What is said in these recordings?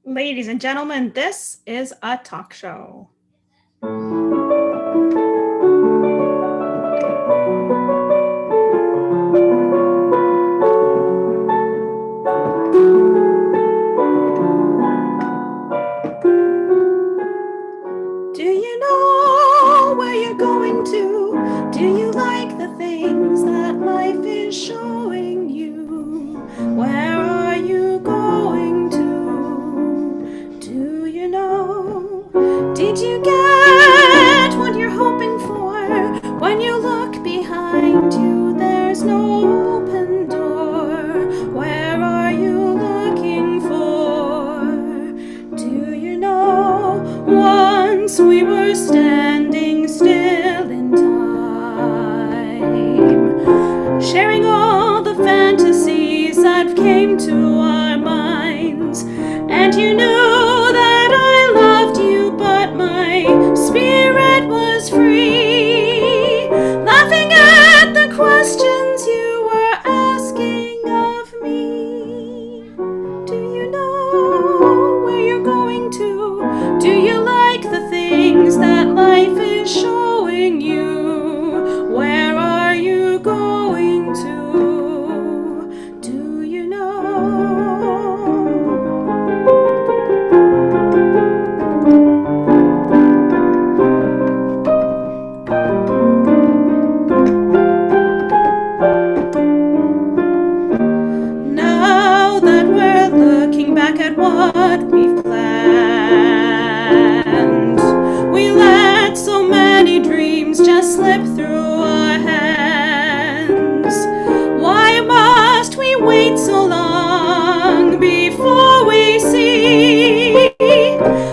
Ladies and gentlemen, this is a talk show. Do you know where you're going to? Do you like the things that life is showing you? Where are you going to? Do you know? Did you get what you're hoping for? When you look behind you, there's no open door. Where are you looking for? Do you know? Once we were standing still in time, sharing all the fantasies that came to our minds. And you knew that I loved you, but my spirit was free, laughing at the questions you were asking of me. Do you know where you're going to? Do you like the things that life is showing you? Where are you going to? Do you know? Now that we're looking back at what we've planned, we let so many dreams just slip through our hands. Why must we wait so long before we see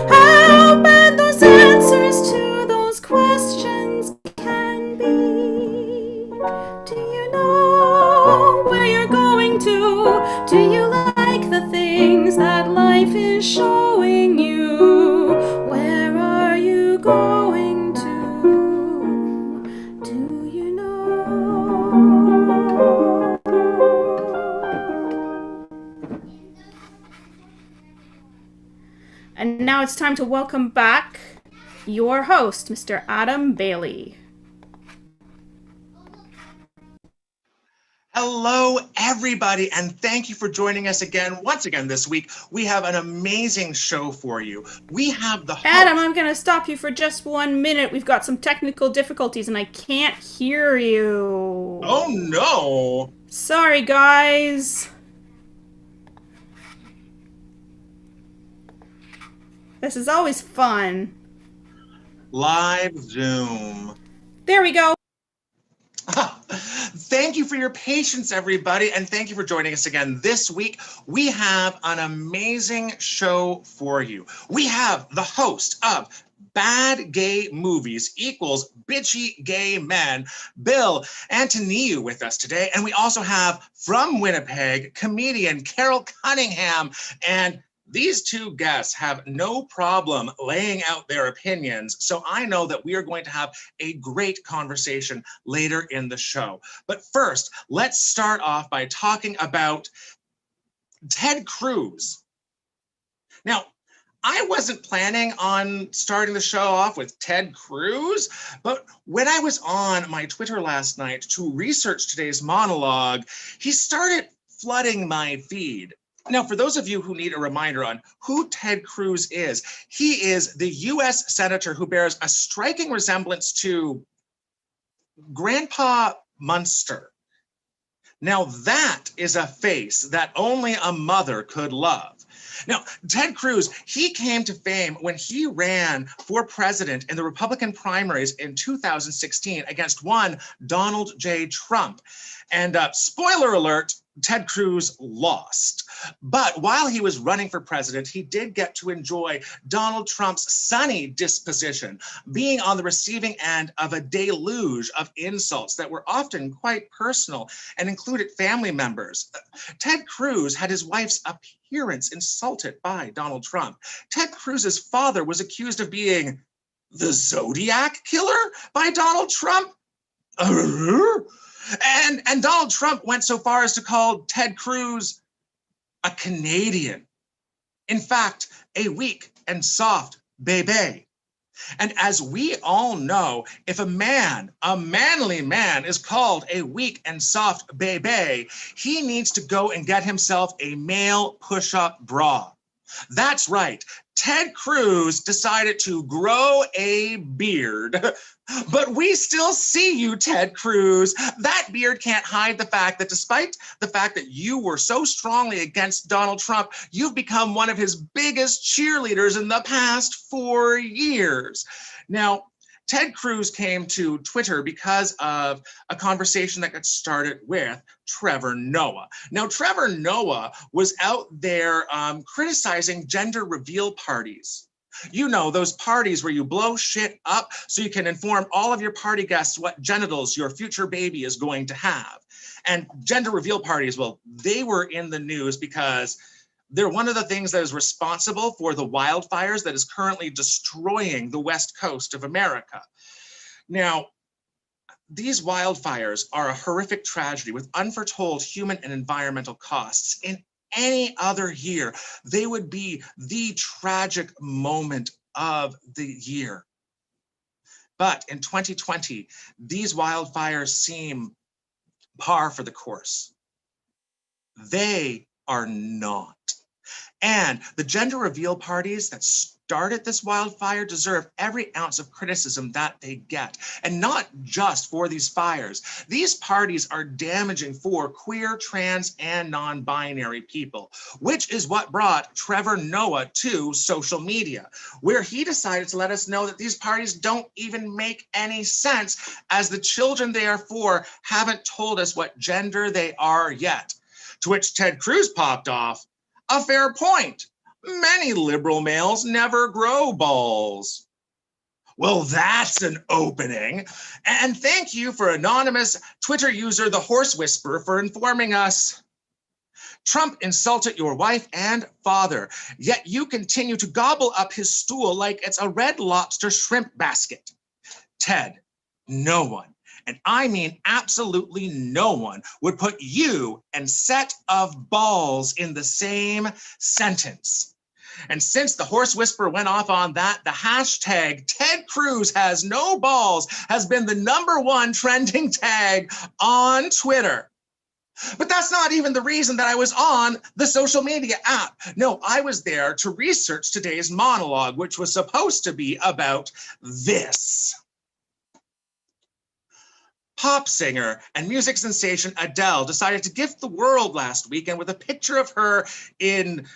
how bad those answers to those questions can be? Do you know where you're going to? Do you like the things that life is showing you? Where are you going to? Do you know? And now it's time to welcome back your host, Mr. Adam Bailey. Hello, everybody, and thank you for joining us once again this week. We have an amazing show for you. We have the host. Adam, I'm going to stop you for just 1 minute. We've got some technical difficulties and I can't hear you. Oh, no. Sorry, guys. This is always fun. Live Zoom. There we go. Thank you for your patience, everybody, and thank you for joining us again this week. We have an amazing show for you. We have the host of Bad Gay Movies Equals Bitchy Gay Men, Bill Antoniou, with us today. And we also have, from Winnipeg, comedian Carole Cunningham. And these two guests have no problem laying out their opinions, so I know that we are going to have a great conversation later in the show. But first, let's start off by talking about Ted Cruz. Now, I wasn't planning on starting the show off with Ted Cruz, but when I was on my Twitter last night to research today's monologue, he started flooding my feed. Now, for those of you who need a reminder on who Ted Cruz is, he is the U.S. Senator who bears a striking resemblance to Grandpa Munster. Now, that is a face that only a mother could love. Now, Ted Cruz, he came to fame when he ran for president in the Republican primaries in 2016 against one Donald J. Trump. And spoiler alert, Ted Cruz lost. But while he was running for president, he did get to enjoy Donald Trump's sunny disposition, being on the receiving end of a deluge of insults that were often quite personal and included family members. Ted Cruz had his wife's appearance insulted by Donald Trump. Ted Cruz's father was accused of being the Zodiac killer by Donald Trump. And Donald Trump went so far as to call Ted Cruz a Canadian In fact, a weak and soft bebe. And as we all know, if a manly man is called a weak and soft bebe, he needs to go and get himself a male push-up bra. That's right. Ted Cruz decided to grow a beard, but we still see you, Ted Cruz. That beard can't hide the fact that despite the fact that you were so strongly against Donald Trump, you've become one of his biggest cheerleaders in the past 4 years. Now, Ted Cruz came to Twitter because of a conversation that got started with Trevor Noah. Now, Trevor Noah was out there criticizing gender reveal parties. You know, those parties where you blow shit up so you can inform all of your party guests what genitals your future baby is going to have. And gender reveal parties, well, they were in the news because they're one of the things that is responsible for the wildfires that is currently destroying the West Coast of America. Now, these wildfires are a horrific tragedy with unforetold human and environmental costs. In any other year, they would be the tragic moment of the year. But in 2020, these wildfires seem par for the course. They are not. And the gender reveal parties that started this wildfire deserve every ounce of criticism that they get. And not just for these fires. These parties are damaging for queer, trans, and non-binary people, which is what brought Trevor Noah to social media, where he decided to let us know that these parties don't even make any sense, as the children they are for haven't told us what gender they are yet. To which Ted Cruz popped off, "A fair point. Many liberal males never grow balls." Well, that's an opening. And thank you for anonymous Twitter user, The Horse Whisperer, for informing us. Trump insulted your wife and father, yet you continue to gobble up his stool like it's a Red Lobster shrimp basket. Ted, no one, and I mean absolutely no one, would put you and set of balls in the same sentence. And since the Horse Whisperer went off on that, the hashtag Ted Cruz has no balls has been the #1 trending tag on Twitter. But that's not even the reason that I was on the social media app. No, I was there to research today's monologue, which was supposed to be about this. Pop singer and music sensation Adele decided to gift the world last weekend with a picture of her in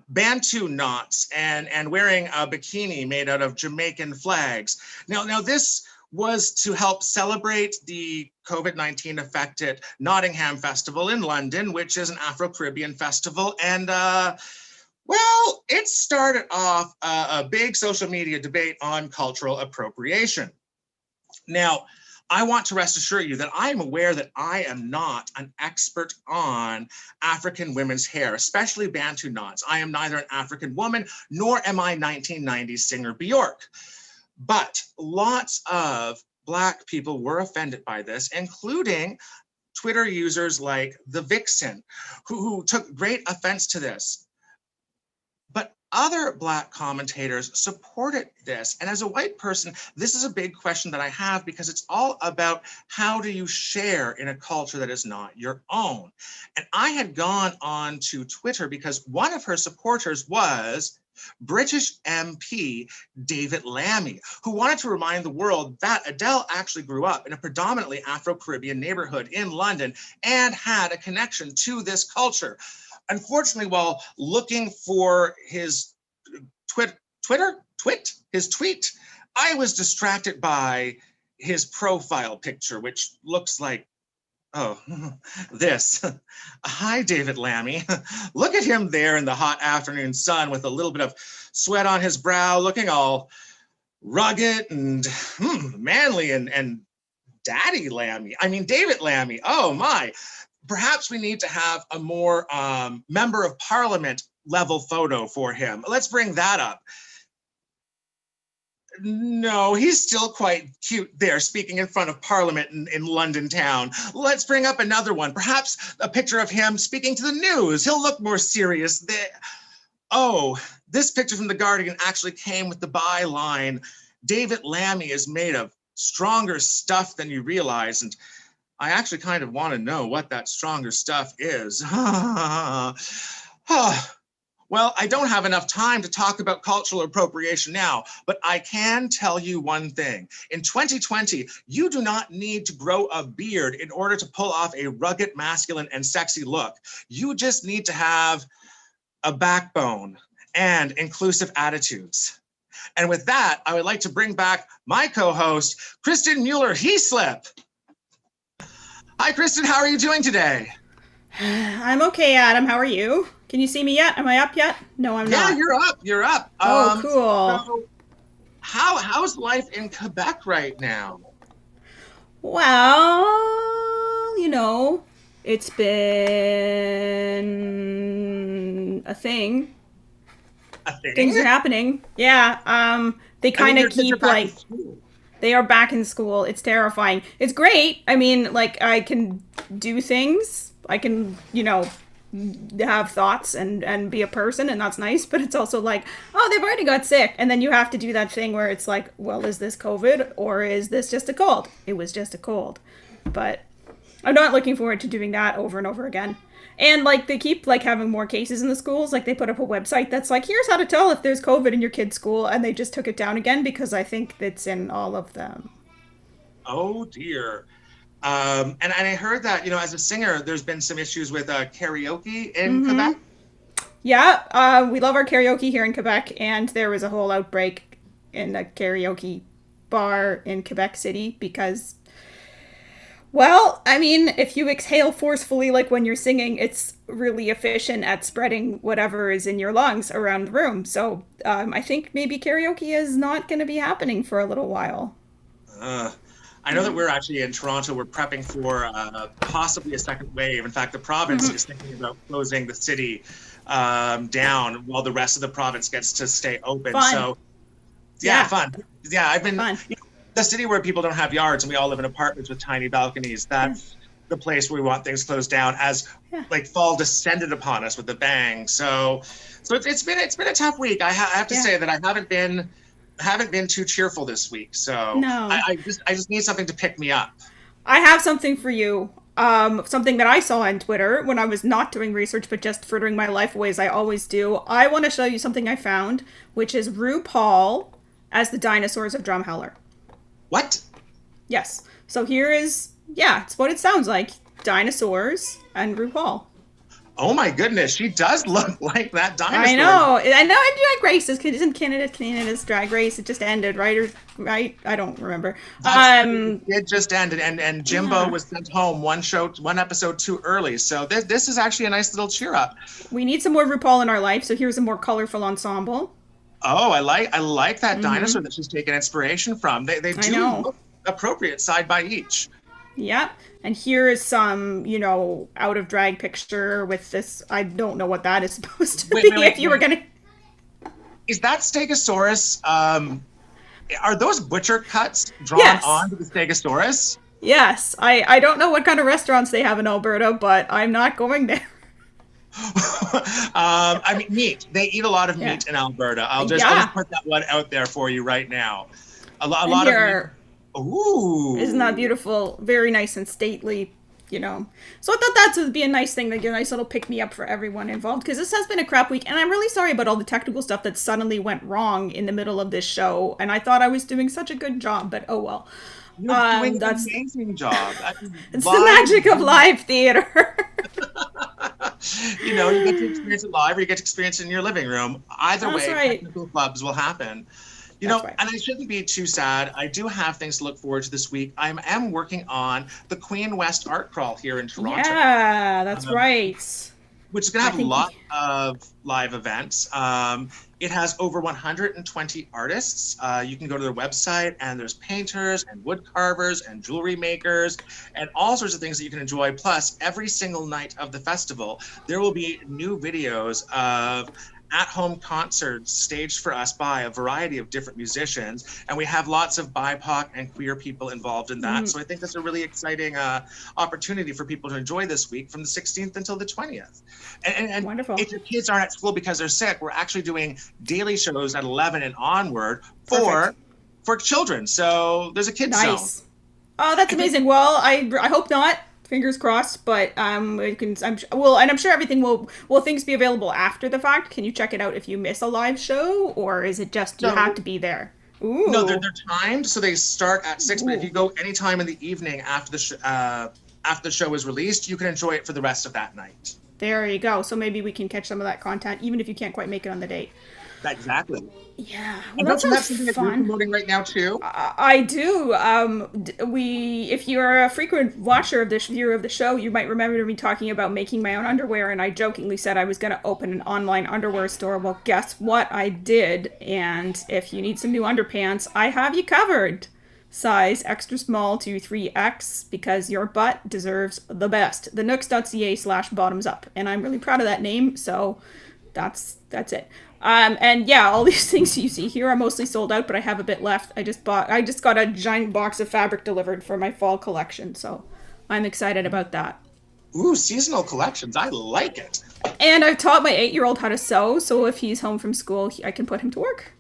Bantu knots and wearing a bikini made out of Jamaican flags. Now this was to help celebrate the COVID-19 affected Nottingham Festival in London, which is an Afro-Caribbean festival. And well, it started off a big social media debate on cultural appropriation. Now, I want to rest assure you that I am aware that I am not an expert on African women's hair, especially Bantu knots. I am neither an African woman, nor am I 1990s singer Bjork. But lots of Black people were offended by this, including Twitter users like The Vixen, who took great offense to this. But other Black commentators supported this. And as a white person, this is a big question that I have, because it's all about how do you share in a culture that is not your own. And I had gone on to Twitter because one of her supporters was British MP David Lammy, who wanted to remind the world that Adele actually grew up in a predominantly Afro-Caribbean neighborhood in London and had a connection to this culture. Unfortunately, while looking for his tweet, I was distracted by his profile picture, which looks like, oh, this. Hi, David Lammy. Look at him there in the hot afternoon sun with a little bit of sweat on his brow, looking all rugged and manly and daddy Lammy. I mean, David Lammy, oh my. Perhaps we need to have a more member of parliament level photo for him. Let's bring that up. No, he's still quite cute there, speaking in front of Parliament in London town. Let's bring up another one, perhaps a picture of him speaking to the news. He'll look more serious there. Oh, this picture from The Guardian actually came with the byline, David Lammy is made of stronger stuff than you realize. And I actually kind of want to know what that stronger stuff is. Well, I don't have enough time to talk about cultural appropriation now, but I can tell you one thing. In 2020, you do not need to grow a beard in order to pull off a rugged, masculine, and sexy look. You just need to have a backbone and inclusive attitudes. And with that, I would like to bring back my co-host, Kristin Mueller-Heaslip. Hi, Kristin, how are you doing today? I'm okay, Adam. How are you? Can you see me yet? Am I up yet? No, I'm not. Yeah, you're up. Oh, cool. So how's life in Quebec right now? Well, it's been a thing. A thing? Things are happening. Yeah. They kind of keep like they are back in school. It's terrifying. It's great. I mean, like I can do things. I can, have thoughts and be a person, and that's nice, but it's also like, oh, they've already got sick, and then you have to do that thing where it's like, well, is this COVID or is this just a cold? It was just a cold. But I'm not looking forward to doing that over and over again. And like they keep like having more cases in the schools. Like they put up a website that's like, here's how to tell if there's COVID in your kid's school, and they just took it down again because I think it's in all of them. Oh dear. And I heard that, as a singer, there's been some issues with karaoke in Quebec. Yeah, we love our karaoke here in Quebec, and there was a whole outbreak in a karaoke bar in Quebec City because, well, I mean, if you exhale forcefully like when you're singing, it's really efficient at spreading whatever is in your lungs around the room. So I think maybe karaoke is not going to be happening for a little while. I know that we're actually in Toronto. We're prepping for possibly a second wave. In fact, the province is thinking about closing the city down while the rest of the province gets to stay open. Fun. So, yeah, fun. Yeah, I've been the city where people don't have yards and we all live in apartments with tiny balconies. That's the place where we want things closed down as like fall descended upon us with a bang. So it's been a tough week. I have to say that I haven't been too cheerful this week, so no. I just need something to pick me up. I have something for you. Something that I saw on Twitter when I was not doing research, but just frittering my life away as I always do. I want to show you something I found, which is RuPaul as the dinosaurs of Drumheller. What? Yes. So here is, it's what it sounds like. Dinosaurs and RuPaul. Oh my goodness, she does look like that dinosaur. I know. Drag Race isn't Canada's Drag Race. It just ended, right? Right? I don't remember. It just ended, and Jimbo was sent home one episode too early. So this is actually a nice little cheer up. We need some more RuPaul in our life. So here's a more colorful ensemble. Oh, I like that dinosaur that she's taken inspiration from. They do look appropriate side by each. Yep. And here is some, out of drag picture with this. I don't know what that is supposed to be. If you were going to. Is that Stegosaurus? Are those butcher cuts drawn onto the Stegosaurus? Yes. I don't know what kind of restaurants they have in Alberta, but I'm not going there. I mean, meat. They eat a lot of meat in Alberta. I'll just put that one out there for you right now. A lot of meat. Ooh. Isn't that beautiful? Very nice and stately, So I thought that would be a nice thing, like a nice little pick-me-up for everyone involved, because this has been a crap week, and I'm really sorry about all the technical stuff that suddenly went wrong in the middle of this show, and I thought I was doing such a good job, but oh well. You're doing an amazing job. It's the magic of live theater. You get to experience it live, or you get to experience it in your living room. Either way, technical clubs will happen. And I shouldn't be too sad. I do have things to look forward to this week. I am working on the Queen West Art Crawl here in Toronto. Yeah, that's right. Which is going to have a lot of live events. It has over 120 artists. You can go to their website, and there's painters and wood carvers and jewelry makers and all sorts of things that you can enjoy. Plus, every single night of the festival, there will be new videos of at-home concerts staged for us by a variety of different musicians, and we have lots of BIPOC and queer people involved in that. So I think that's a really exciting opportunity for people to enjoy this week from the 16th until the 20th. And Wonderful. if your kids aren't at school because they're sick, we're actually doing daily shows at 11 and onward Perfect. for children. So there's a kids zone. Nice. Oh, that's amazing. Well, I hope not. Fingers crossed, but I'm sure everything will things be available after the fact. Can you check it out if you miss a live show, or is it just you No. have to be there? Ooh. No, they're timed, so they start at 6. But if Ooh. you go anytime in the evening after the show is released, you can enjoy it for the rest of that night. There you go. So maybe we can catch some of that content, even if you can't quite make it on the date. Exactly. Yeah, well, And that don't you have sounds something that you're fun. promoting right now too? I do. If you're a frequent watcher of this viewer of the show, you might remember me talking about making my own underwear, and I jokingly said I was going to open an online underwear store. Well, guess what? I did. And if you need some new underpants, I have you covered. Size extra small to 3X, because your butt deserves the best. thenooks.ca/bottomsup, and I'm really proud of that name. So that's it. And yeah, all these things you see here are mostly sold out, but I have a bit left. I just got a giant box of fabric delivered for my fall collection, so I'm excited about that. Ooh, seasonal collections. I like it. And I've taught my 8-year-old how to sew, so if he's home from school, I can put him to work.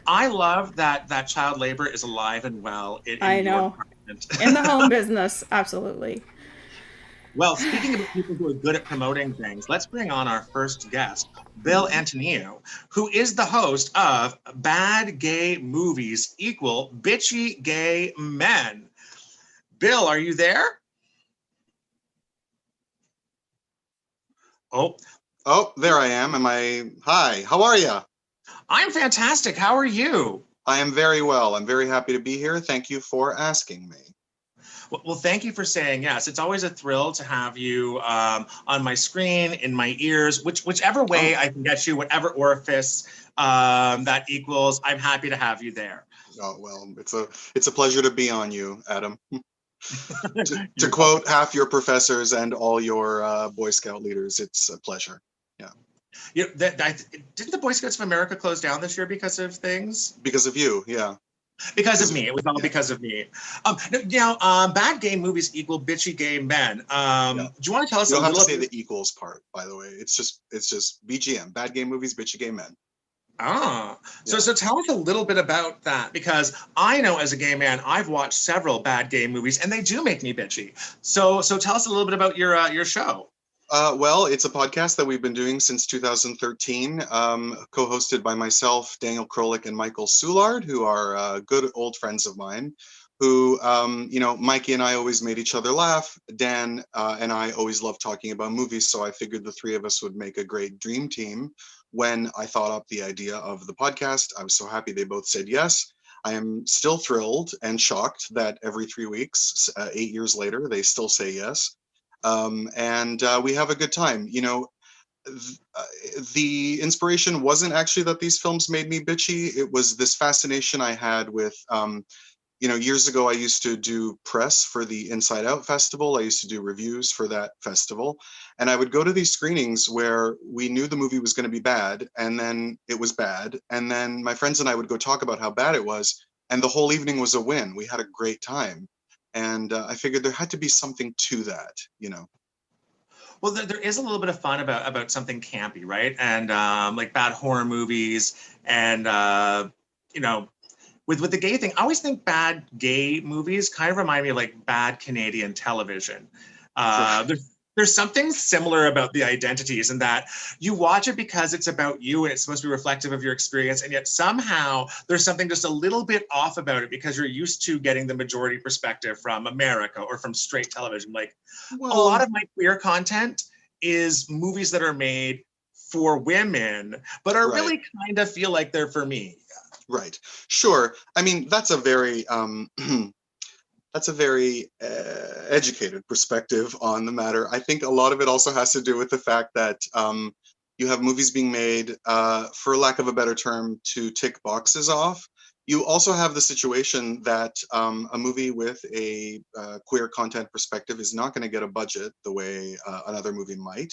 I love that child labor is alive and well in I your know. department. In the home business, absolutely. Well, speaking of people who are good at promoting things, let's bring on our first guest, Bill Antoniou, who is the host of Bad Gay Movies Equal Bitchy Gay Men. Bill, are you there? Oh, there I am. Hi, how are you? I'm fantastic. How are you? I am very well. I'm very happy to be here. Thank you for asking me. Well, thank you for saying yes. It's always a thrill to have you on my screen, in my ears, whichever way I can get you, whatever orifice that equals. I'm happy to have you there. Oh, well, it's a pleasure to be on you, Adam. to quote half your professors and all your Boy Scout leaders, it's a pleasure. Yeah. Didn't the Boy Scouts of America close down this year because of things? Because of you, yeah. Because of me. It was all because of me. Bad gay movies equal bitchy gay men. Do you want to tell us you don't a have little to say the equals part, by the way. It's just BGM, bad gay movies, bitchy gay men. So tell us a little bit about that, because I know as a gay man, I've watched several bad gay movies and they do make me bitchy. So tell us a little bit about your show. Well, it's a podcast that we've been doing since 2013, co-hosted by myself, Daniel Carole, and Michael Soulard, who are good old friends of mine, who, Mikey and I always made each other laugh. Dan and I always loved talking about movies, so I figured the three of us would make a great dream team. When I thought up the idea of the podcast, I was so happy they both said yes. I am still thrilled and shocked that every 3 weeks, 8 years later, they still say yes. And we have a good time. The inspiration wasn't actually that these films made me bitchy. It was this fascination I had with, years ago, I used to do press for the Inside Out Festival. I used to do reviews for that festival. And I would go to these screenings where we knew the movie was going to be bad, and then it was bad. And then my friends and I would go talk about how bad it was. And the whole evening was a win. We had a great time. And I figured there had to be something to that, Well, there is a little bit of fun about something campy, right? And like bad horror movies, and with the gay thing, I always think bad gay movies kind of remind me of like bad Canadian television. There's something similar about the identities, in that you watch it because it's about you and it's supposed to be reflective of your experience, and yet somehow there's something just a little bit off about it because you're used to getting the majority perspective from America or from straight television. Like, a lot of my queer content is movies that are made for women, but are really kind of feel like they're for me. Right. Sure. I mean, that's a very educated perspective on the matter. I think a lot of it also has to do with the fact that you have movies being made, for lack of a better term, to tick boxes off. You also have the situation that a movie with a queer content perspective is not going to get a budget the way another movie might.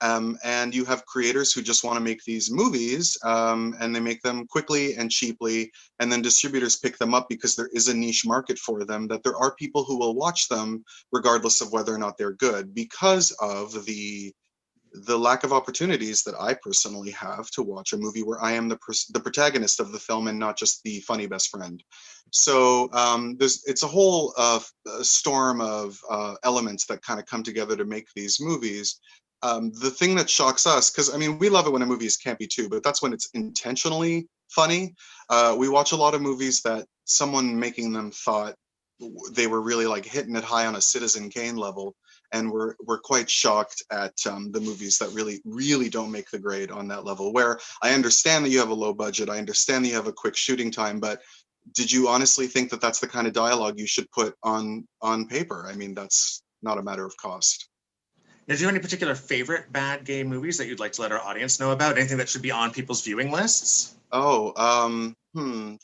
And you have creators who just want to make these movies, and they make them quickly and cheaply, and then distributors pick them up because there is a niche market for them, that there are people who will watch them regardless of whether or not they're good, because of the lack of opportunities that I personally have to watch a movie where I am the protagonist of the film and not just the funny best friend. So it's a whole storm of elements that kind of come together to make these movies. The thing that shocks us, because I mean, we love it when a movie is campy too, but that's when it's intentionally funny. We watch a lot of movies that someone making them thought they were really like hitting it high on a Citizen Kane level, and we're quite shocked at the movies that really don't make the grade on that level, where I understand that you have a low budget, I understand that you have a quick shooting time, but did you honestly think that that's the kind of dialogue you should put on paper? I mean, that's not a matter of cost. Now, do you have any particular favorite bad gay movies that you'd like to let our audience know about? Anything that should be on people's viewing lists? Oh,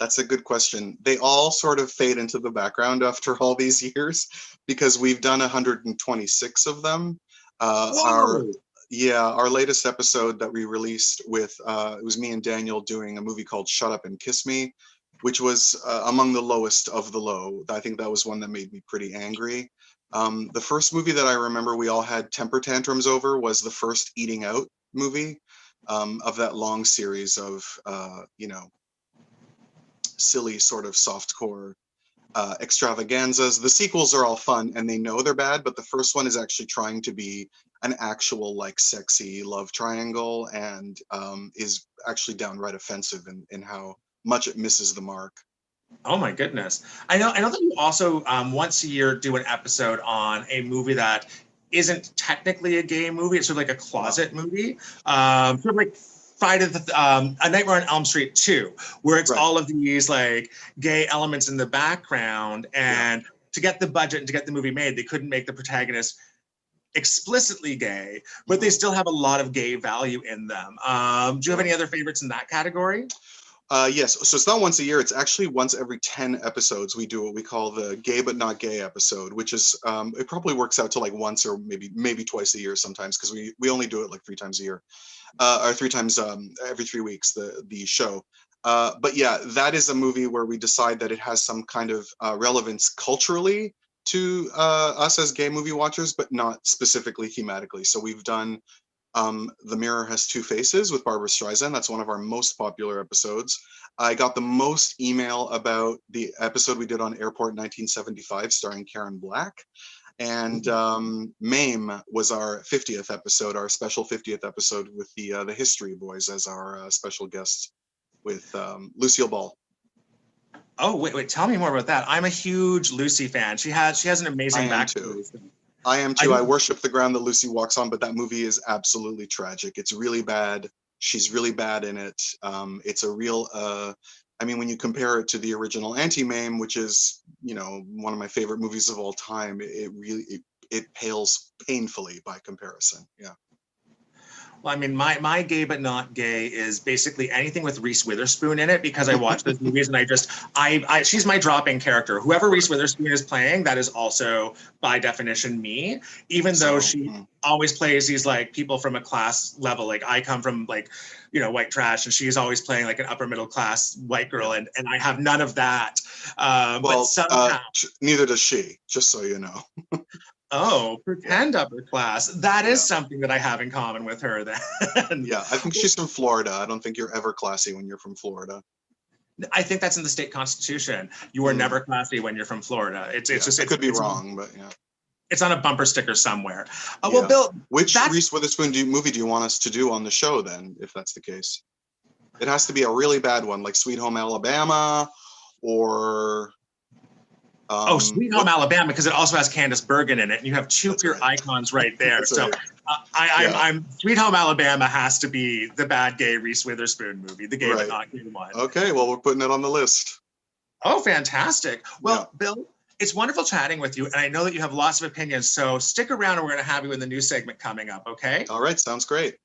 that's a good question. They all sort of fade into the background after all these years because we've done 126 of them. Our latest episode that we released with, it was me and Daniel doing a movie called Shut Up and Kiss Me, which was among the lowest of the low. I think that was one that made me pretty angry. The first movie that I remember we all had temper tantrums over was the first Eating Out movie. Of that long series of, silly sort of softcore extravaganzas. The sequels are all fun and they know they're bad, but the first one is actually trying to be an actual like sexy love triangle, and is actually downright offensive in how much it misses the mark. Oh my goodness. I know that you also once a year do an episode on a movie that isn't technically a gay movie. It's sort of like a closet movie. Sort of like Friday A Nightmare on Elm Street 2, where it's all of these like gay elements in the background, and to get the budget and to get the movie made, they couldn't make the protagonist explicitly gay, but they still have a lot of gay value in them. Do you have any other favorites in that category? Yes, so it's not once a year, it's actually once every 10 episodes we do what we call the gay but not gay episode, which is, it probably works out to like once or maybe twice a year sometimes, because we only do it like 3 times a year, or 3 times every 3 weeks, the show. But yeah, that is a movie where we decide that it has some kind of relevance culturally to us as gay movie watchers, but not specifically thematically. So we've done The Mirror Has Two Faces with Barbara Streisand. That's one of our most popular episodes. I got the most email about the episode we did on Airport 1975 starring Karen Black. And MAME was our 50th episode, our special 50th episode with the History Boys as our special guests with Lucille Ball. Oh, wait, tell me more about that. I'm a huge Lucy fan. She has an amazing backstory. I am too. I worship the ground that Lucy walks on, but that movie is absolutely tragic. It's really bad. She's really bad in it. It's a real, I mean, when you compare it to the original Anti-Mame, which is, one of my favorite movies of all time, it pales painfully by comparison. Yeah. Well, I mean, my gay but not gay is basically anything with Reese Witherspoon in it, because I watch those movies and she's my drop-in character. Whoever Reese Witherspoon is playing, that is also by definition me, even though she always plays these like people from a class level. Like I come from like, white trash, and she's always playing like an upper middle class white girl, and I have none of that. But somehow neither does she, just so you know. Oh, pretend upper class. That is something that I have in common with her then. Yeah, I think she's from Florida. I don't think you're ever classy when you're from Florida. I think that's in the state constitution. You are never classy when you're from Florida. It's just, I could be wrong, but yeah. It's on a bumper sticker somewhere. Well, Bill, which Reese Witherspoon movie do you want us to do on the show then, if that's the case? It has to be a really bad one, like Sweet Home Alabama, or Sweet Home Alabama, because it also has Candice Bergen in it, and you have two pure icons right there. So I'm Sweet Home Alabama has to be the bad gay Reese Witherspoon movie, the gay but not gay one. Okay, well, we're putting it on the list. Oh, fantastic. Well, Bill, it's wonderful chatting with you, and I know that you have lots of opinions, so stick around and we're going to have you in the new segment coming up, okay? All right, sounds great.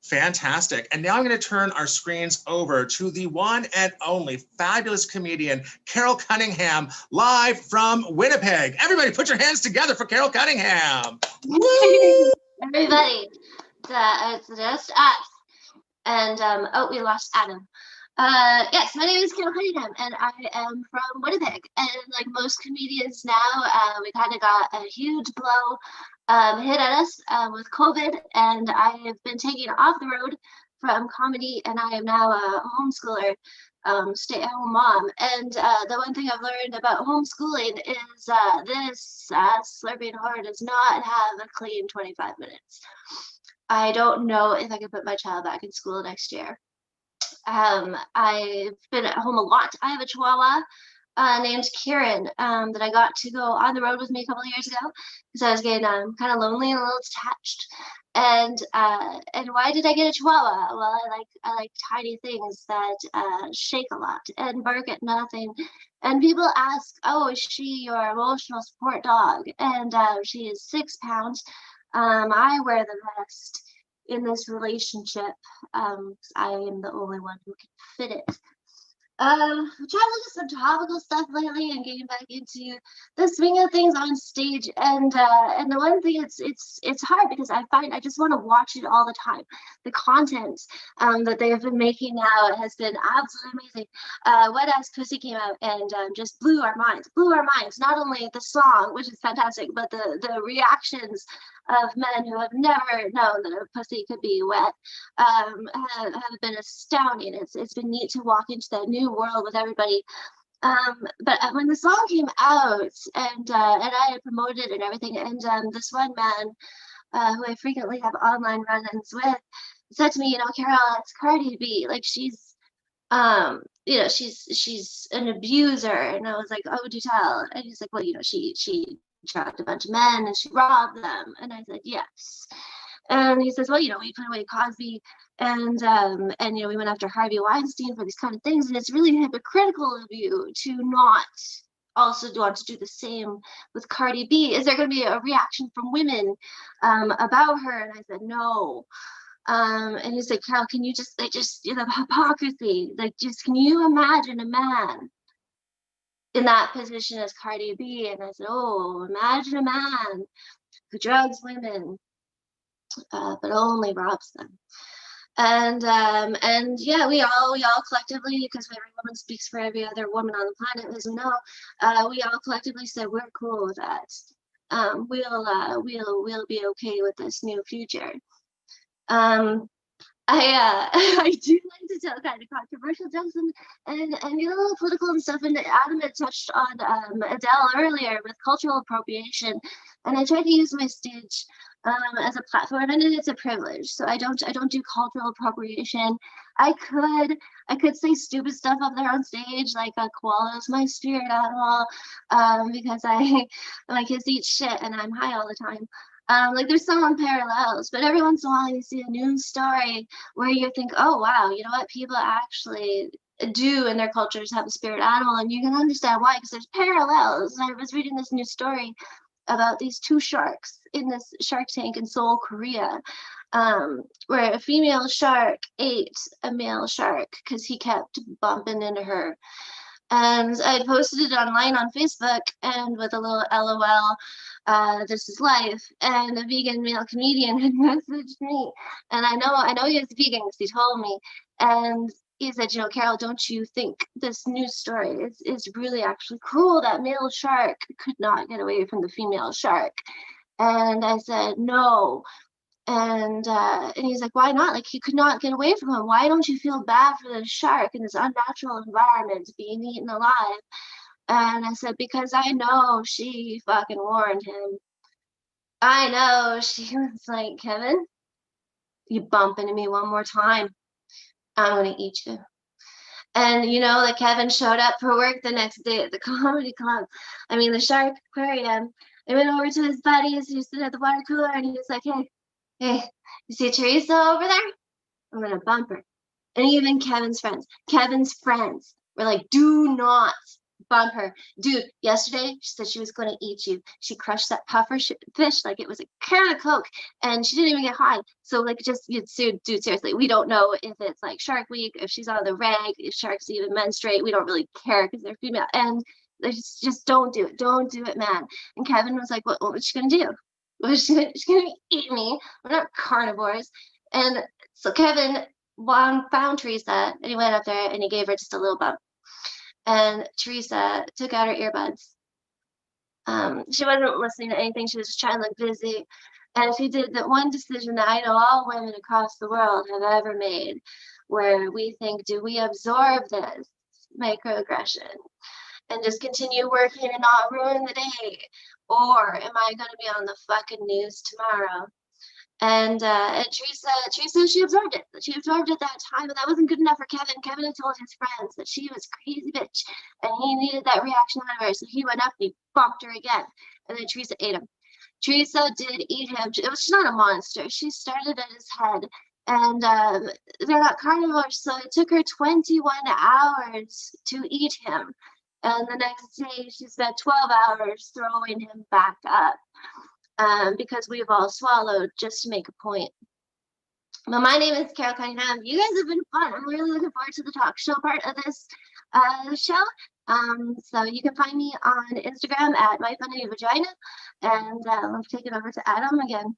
Fantastic. And now I'm going to turn our screens over to the one and only fabulous comedian, Carole Cunningham, live from Winnipeg. Everybody put your hands together for Carole Cunningham. Woo! Everybody. It's just us. And oh, we lost Adam. Yes, my name is Carole Cunningham, and I am from Winnipeg. And like most comedians now, we kind of got a huge blow hit at us with COVID, and I have been taken off the road from comedy, and I am now a homeschooler, stay-at-home mom. And the one thing I've learned about homeschooling is this slurping whore does not have a clean 25 minutes. I don't know if I can put my child back in school next year. I've been at home a lot. I have a Chihuahua named Kieran that I got to go on the road with me a couple of years ago because I was getting kind of lonely and a little detached. And why did I get a Chihuahua? Well, I like tiny things that shake a lot and bark at nothing. And people ask, "Oh, is she your emotional support dog?" And she is 6 pounds. I wear the vest in this relationship. I am the only one who can fit it. I'm trying to look at some topical stuff lately and getting back into the swing of things on stage. And the one thing it's hard because I find I just want to watch it all the time. The content that they have been making now has been absolutely amazing. Wet Ass Pussy came out and just blew our minds. Not only the song, which is fantastic, but the reactions of men who have never known that a pussy could be wet have been astounding. It's been neat to walk into that new world with everybody. But when the song came out and I had promoted it and everything, and this one man who I frequently have online run-ins with said to me, you know, Carole, it's Cardi B. Like she's she's an abuser. And I was like, oh, do tell. And he's like, well, you know, she trapped a bunch of men and she robbed them. And I said, yes. And he says, well, you know, we put away Cosby and you know, we went after Harvey Weinstein for these kind of things. And it's really hypocritical of you to not also want to do the same with Cardi B. Is there going to be a reaction from women about her? And I said, no. And he said, Carole, can you just you know, the hypocrisy, can you imagine a man in that position as Cardi B? And I said, oh, imagine a man who drugs women, but only robs them. And yeah, we all collectively, because every woman speaks for every other woman on the planet, as we know, we all collectively said we're cool with that. We'll be okay with this new future. I do like to tell kind of controversial jokes and get a little political and stuff. And Adam had touched on Adele earlier with cultural appropriation, and I try to use my stage as a platform, and it's a privilege. So I don't do cultural appropriation. I could say stupid stuff up there on stage, like a koala is my spirit animal, because I my kids eat shit and I'm high all the time. Like there's some parallels, but every once in a while you see a news story where you think, oh wow, you know what, people actually do in their cultures have a spirit animal, and you can understand why, because there's parallels. And I was reading this news story about these two sharks in this shark tank in Seoul, Korea, where a female shark ate a male shark because he kept bumping into her. And I posted it online on Facebook, and with a little LOL, this is life. And a vegan male comedian had messaged me, and I know he was vegan because he told me. And he said, you know, Carole, don't you think this news story is really actually cruel? That male shark could not get away from the female shark. And I said, no. And he's like, why not? Like, he could not get away from him. Why don't you feel bad for the shark in this unnatural environment being eaten alive? And I said, because I know she fucking warned him. I know. She was like, Kevin, you bump into me one more time, I'm going to eat you. And you know that Kevin showed up for work the next day at the comedy club. I mean, the shark aquarium. I went over to his buddies who stood at the water cooler, and he was like, hey, you see Teresa over there? I'm going to bump her. And even Kevin's friends were like, do not bump her. Dude, yesterday she said she was going to eat you. She crushed that puffer fish like it was a can of Coke, and she didn't even get high. So like, dude, seriously, we don't know if it's like Shark Week, if she's on the reg, if sharks even menstruate. We don't really care because they're female. And they just don't do it. Don't do it, man. And Kevin was like, what was she going to do? She's gonna eat me. We're not carnivores. And so Kevin found Teresa, and he went up there and he gave her just a little bump. And Teresa took out her earbuds. She wasn't listening to anything. She was just trying to look busy. And she did that one decision that I know all women across the world have ever made, where we think, do we absorb this microaggression and just continue working and not ruin the day? Or am I going to be on the fucking news tomorrow? And Teresa, she absorbed it. She absorbed it that time, but that wasn't good enough for Kevin. Kevin had told his friends that she was crazy bitch, and he needed that reaction out of her. So he went up and he bumped her again, and then Teresa ate him. Teresa did eat him. She's not a monster. She started at his head, and they're not carnivores, so it took her 21 hours to eat him. And the next day, she spent 12 hours throwing him back up. Because we've all swallowed just to make a point. But my name is Carole Cunningham. You guys have been fun. I'm really looking forward to the talk show part of this show. So you can find me on Instagram at myfunnydvagina, and I'll take it over to Adam again.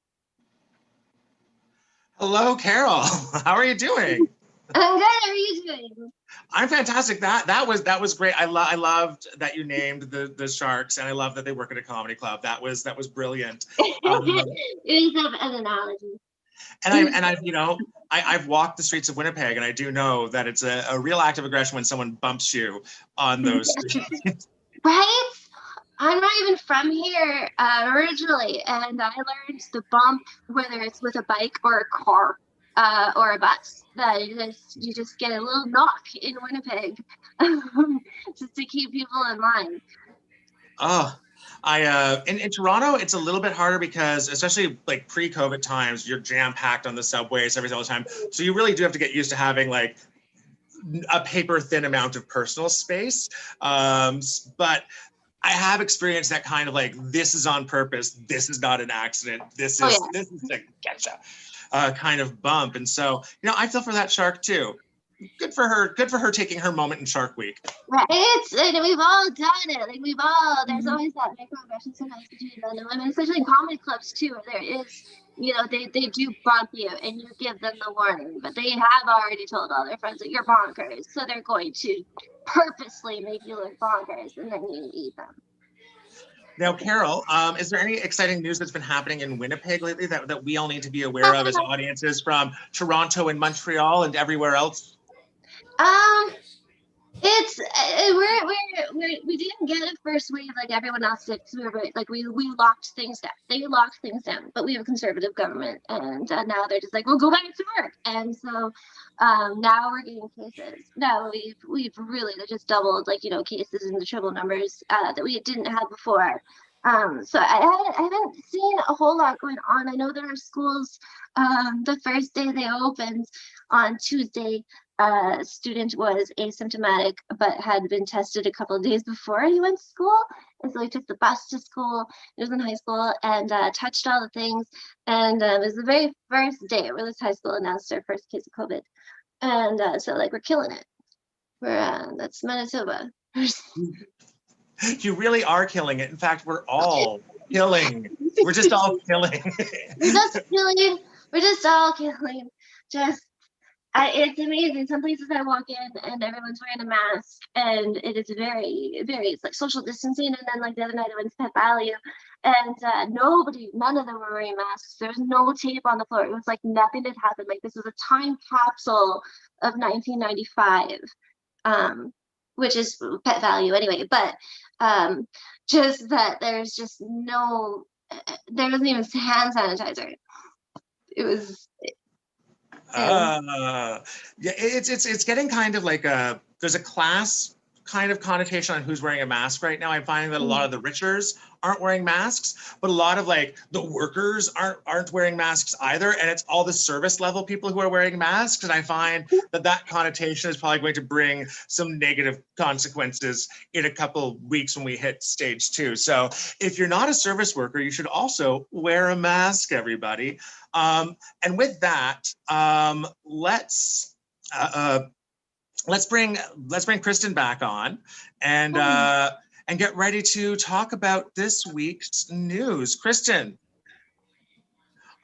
Hello, Carole. How are you doing? I'm good. How are you doing? I'm fantastic. That was great. I loved that you named the sharks, and I love that they work at a comedy club. That was brilliant. It was an analogy. And I've walked the streets of Winnipeg, and I do know that it's a real act of aggression when someone bumps you on those streets. Right? I'm not even from here originally, and I learned the bump, whether it's with a bike or a car. Or a bus, that you just get a little knock in Winnipeg just to keep people in line. Oh, in Toronto, it's a little bit harder because, especially like pre-COVID times, you're jam-packed on the subways every single time. So you really do have to get used to having like a paper-thin amount of personal space. But I have experienced that kind of like, this is on purpose, this is not an accident, this is to getcha. Kind of bump. And so, I feel for that shark too. Good for her taking her moment in Shark Week. Right. And we've all done it. Like there's always that microaggression sometimes between men and women, especially in comedy clubs too, where there is, they do bump you and you give them the warning, but they have already told all their friends that you're bonkers. So they're going to purposely make you look bonkers, and then you eat them. Now, Carole, is there any exciting news that's been happening in Winnipeg lately that we all need to be aware of as audiences from Toronto and Montreal and everywhere else? It's we didn't get a first wave like everyone else did, because we locked things down. They locked things down, but we have a conservative government, and now they're just like, we'll go back to work. And so now we're getting cases. Now we've really just doubled cases in the triple numbers that we didn't have before. So I haven't seen a whole lot going on. I know there are schools. The first day they opened on Tuesday, a student was asymptomatic but had been tested a couple of days before he went to school, and so he took the bus to school. He was in high school and touched all the things, and it was the very first day where this high school announced their first case of COVID. And so we're killing it. That's Manitoba. You really are killing it. In fact, we're all killing. We're just all killing. We're just all killing. It's amazing. Some places I walk in and everyone's wearing a mask, and it is very, very, it's like social distancing. And then the other night I went to Pet Value, and none of them were wearing masks. There was no tape on the floor. It was like nothing had happened. Like this was a time capsule of 1995, which is Pet Value anyway. But just that there's just there wasn't even hand sanitizer. It was. Yeah, it's getting kind of like there's a class kind of connotation on who's wearing a mask right now. I'm finding that a lot of the richers aren't wearing masks, but a lot of the workers aren't wearing masks either. And it's all the service level people who are wearing masks. And I find that connotation is probably going to bring some negative consequences in a couple weeks when we hit stage 2. So if you're not a service worker, you should also wear a mask, everybody. And with that, let's bring Kristin back on and get ready to talk about this week's news. Kristin,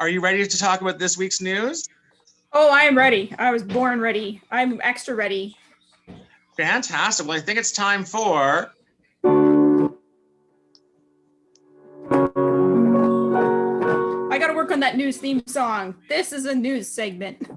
Are you ready to talk about this week's news? Oh, I am ready. I was born ready. I'm extra ready. Fantastic. Well, I think it's time for... I got to work on that news theme song. This is a news segment.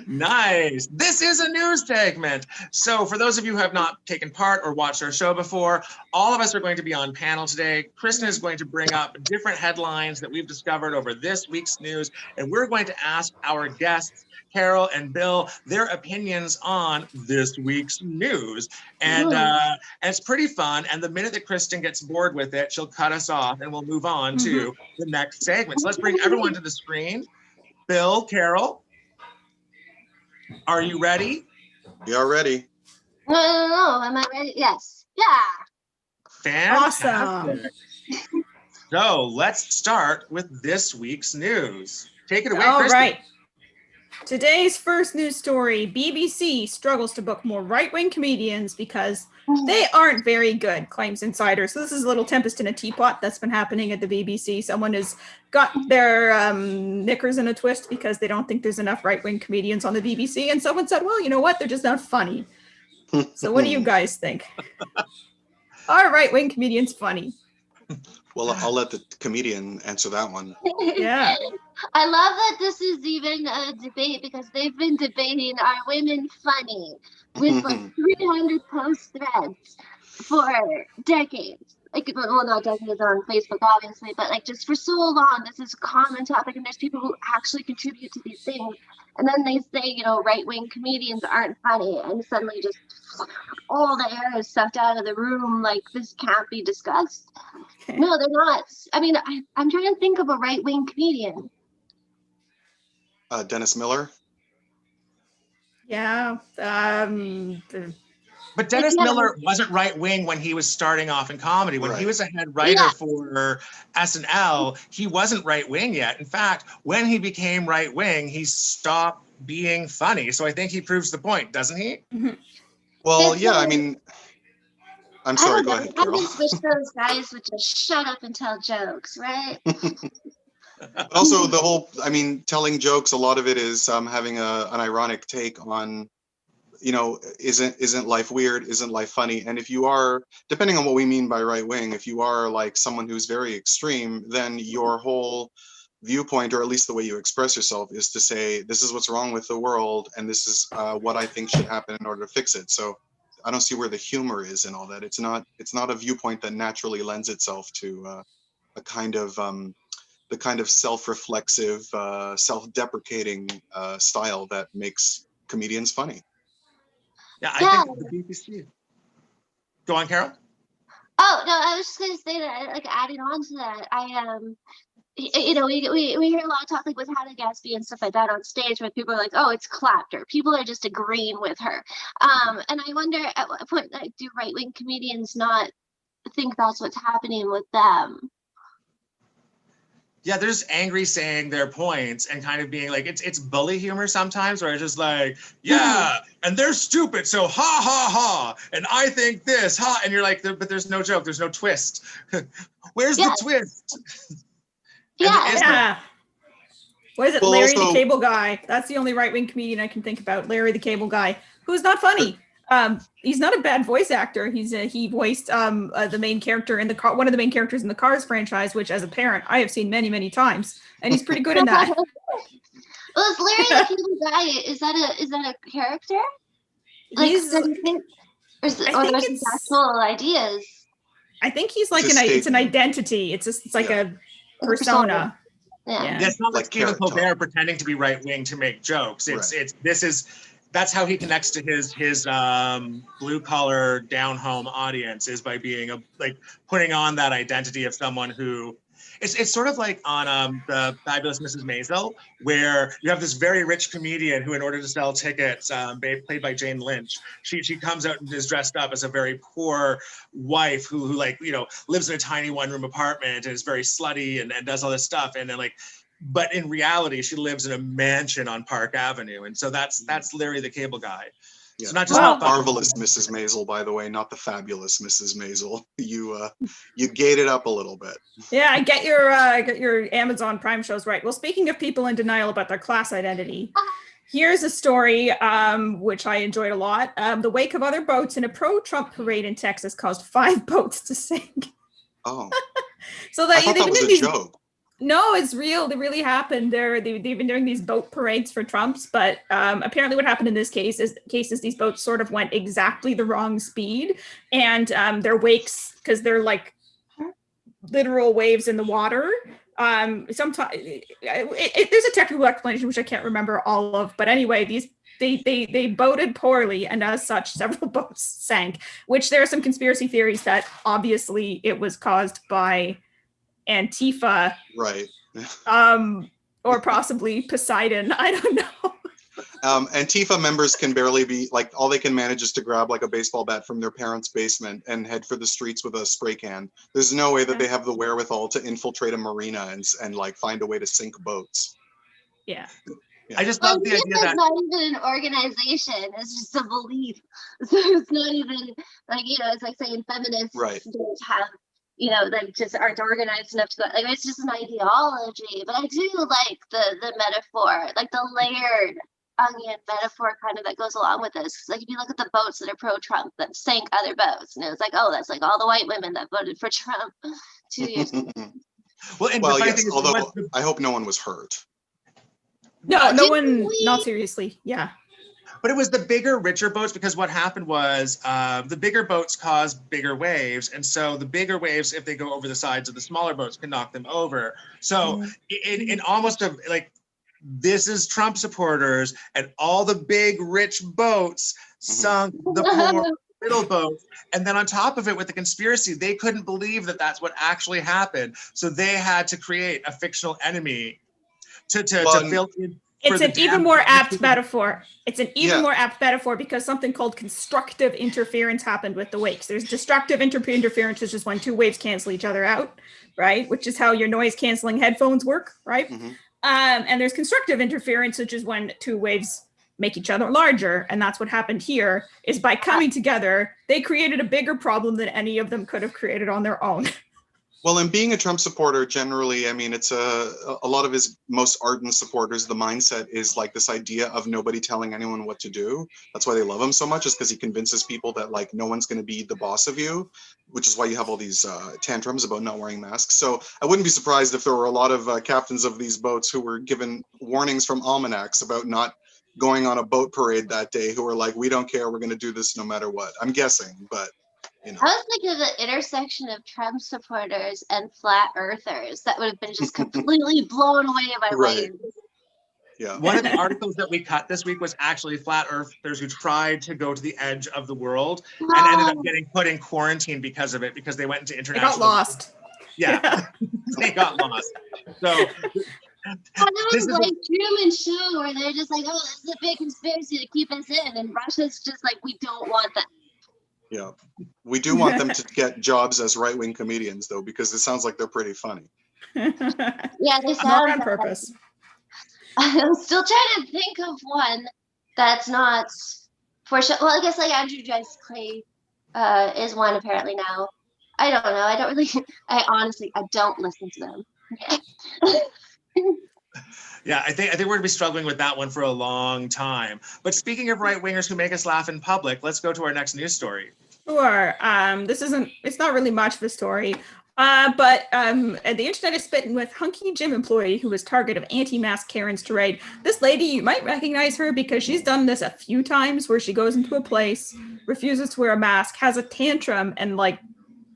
Nice. This is a news segment. So for those of you who have not taken part or watched our show before, all of us are going to be on panel today. Kristin is going to bring up different headlines that we've discovered over this week's news, and we're going to ask our guests, Carole and Bill, their opinions on this week's news. And it's pretty fun. And the minute that Kristin gets bored with it, she'll cut us off and we'll move on to the next segment. So let's bring everyone to the screen. Bill, Carole, are you ready? We are ready. No. Am I ready? Yes. Yeah. Fantastic. Awesome. So let's start with this week's news. Take it away, All Kristin. right. Today's first news story, BBC struggles to book more right-wing comedians because they aren't very good, claims insider. So this is a little tempest in a teapot that's been happening at the BBC. Someone has got their knickers in a twist because they don't think there's enough right-wing comedians on the BBC. And someone said, well, you know what? They're just not funny. So what do you guys think? Are right-wing comedians funny? Well, I'll let the comedian answer that one. Yeah. I love that this is even a debate because they've been debating, are women funny, with like 300 post threads for decades. Like, well, not decades on Facebook, obviously, but like just for so long, this is a common topic, and there's people who actually contribute to these things. And then they say, you know, right-wing comedians aren't funny, and suddenly just all the air is sucked out of the room, like this can't be discussed. No, they're not. I mean, I'm trying to think of a right-wing comedian. Dennis Miller. Yeah. But Dennis Miller wasn't right-wing when he was starting off in comedy. When he was a head writer for SNL, he wasn't right-wing yet. In fact, when he became right-wing, he stopped being funny. So I think he proves the point, doesn't he? Well, yeah, I mean, I'm sorry, go ahead, Carole. I just wish those guys would just shut up and tell jokes, right? Also, the whole, I mean, telling jokes, a lot of it is having an ironic take on, you know, isn't life weird? Isn't life funny? And if you are, depending on what we mean by right wing, if you are like someone who's very extreme, then your whole viewpoint, or at least the way you express yourself, is to say, this is what's wrong with the world, and this is what I think should happen in order to fix it. So I don't see where the humor is in all that. It's not a viewpoint that naturally lends itself to a kind of the kind of self-reflexive, self-deprecating style that makes comedians funny. Yeah, I think the BBC. Go on, Carole. Oh no, I was just gonna say that, like, adding on to that, you know, we hear a lot of talk like with Hannah Gatsby and stuff like that on stage, where people are like, oh, it's clapter. People are just agreeing with her. And I wonder at what point, like, do right-wing comedians not think that's what's happening with them? Yeah, they're just angry saying their points and kind of being like, it's bully humor sometimes, where it's just like, yeah, and they're stupid, so ha ha ha, and I think this, ha, and you're like, but there's no joke, there's no twist. Where's the twist? Yeah. What is it, Well, Larry also, the Cable Guy? That's the only right-wing comedian I can think about, Larry the Cable Guy, who's not funny. He's not a bad voice actor. He voiced the main character in one of the main characters in the Cars franchise, which as a parent I have seen many, many times, and he's pretty good in that. Well, is Larry the Cable Guy, is that a character? Like, He's, or there's some actual ideas? I think he's like it's an identity. It's like a persona. Yeah. It's not like Stephen Carrot Colbert Top. pretending to be right-wing to make jokes. That's how he connects to his blue-collar, down-home audience, is by being putting on that identity of someone who, it's sort of like on the Fabulous Mrs. Maisel, where you have this very rich comedian who, in order to sell tickets, played by Jane Lynch, she comes out and is dressed up as a very poor wife who lives in a tiny one-room apartment and is very slutty and does all this stuff, and then but in reality, she lives in a mansion on Park Avenue. And so that's Larry the Cable Guy. Yeah. So not just Well, marvelous Mrs. Maisel, by the way, not the fabulous Mrs. Maisel. You gated up a little bit. Yeah, I get your Amazon Prime shows right. Well, speaking of people in denial about their class identity, here's a story which I enjoyed a lot. The wake of other boats in a pro-Trump parade in Texas caused 5 boats to sink. Oh, So I thought that was a joke. No, it's real. They really happened. They've been doing these boat parades for Trumps, but apparently what happened in this case is these boats sort of went exactly the wrong speed, and their wakes, because they're like literal waves in the water. Sometimes there's a technical explanation which I can't remember all of, but anyway, they boated poorly, and as such, several boats sank. Which there are some conspiracy theories that obviously it was caused by Antifa, right? Or possibly Poseidon. I don't know. Antifa members can barely be like, all they can manage is to grab like a baseball bat from their parents' basement and head for the streets with a spray can. There's no way that they have the wherewithal to infiltrate a marina and like find a way to sink boats. Yeah. I just love the idea that it's not even an organization, it's just a belief. So it's not even like, it's like saying feminists don't have, like just aren't organized enough to go, like it's just an ideology. But I do like the metaphor, like the layered onion metaphor kind of that goes along with this. Like if you look at the boats that are pro-Trump that sank other boats, and it was like, oh, that's like all the white women that voted for Trump 2 years ago. Well, yes, although I hope no one was hurt. No one, not seriously. Yeah. But it was the bigger, richer boats, because what happened was the bigger boats cause bigger waves. And so the bigger waves, if they go over the sides of the smaller boats, can knock them over. So in almost like, this is Trump supporters, and all the big, rich boats sunk the poor little boats. And then on top of it, with the conspiracy, they couldn't believe that that's what actually happened. So they had to create a fictional enemy to fill in. It's an even more apt metaphor. It's an even more apt metaphor because something called constructive interference happened with the wakes. There's destructive interference, which is when 2 waves cancel each other out, right? Which is how your noise canceling headphones work, right? And there's constructive interference, which is when 2 waves make each other larger. And that's what happened here, is by coming together, they created a bigger problem than any of them could have created on their own. Well, and being a Trump supporter, generally, I mean, it's a lot of his most ardent supporters, the mindset is like this idea of nobody telling anyone what to do. That's why they love him so much, is because he convinces people that like no one's going to be the boss of you, which is why you have all these tantrums about not wearing masks. So I wouldn't be surprised if there were a lot of captains of these boats who were given warnings from almanacs about not going on a boat parade that day, who were like, we don't care, we're going to do this no matter what. I'm guessing, but I was thinking of the intersection of Trump supporters and flat earthers that would have been just completely blown away by waves. Yeah. One of the articles that we cut this week was actually flat earthers who tried to go to the edge of the world and ended up getting put in quarantine because of it, because they went into international. They got lost. Yeah. They got lost. So this is like Truman Show, where they're just like, oh, this is a big conspiracy to keep us in, and Russia's just like, we don't want that. Yeah, we do want them to get jobs as right-wing comedians, though, because it sounds like they're pretty funny. Yeah, they sound on purpose. I'm still trying to think of one that's not for sure. Well, I guess like Andrew Dice Clay is one apparently now. I don't know. I honestly don't listen to them. Yeah, I think we're going to be struggling with that one for a long time. But speaking of right-wingers who make us laugh in public, let's go to our next news story. Sure. It's not really much of a story, but the internet is spitting with hunky gym employee who was target of anti-mask Karen's tirade. This lady, you might recognize her because she's done this a few times, where she goes into a place, refuses to wear a mask, has a tantrum, and like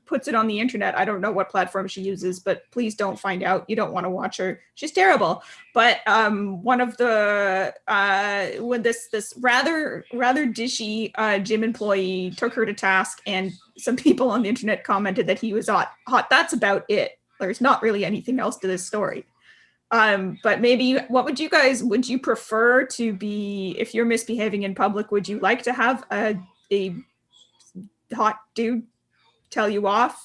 puts it on the internet. I don't know what platform she uses, but please don't find out. You don't want to watch her. She's terrible. But one of the when this rather dishy gym employee took her to task, and some people on the internet commented that he was hot. That's about it. There's not really anything else to this story. But maybe, what would you prefer to be, if you're misbehaving in public, would you like to have a hot dude tell you off?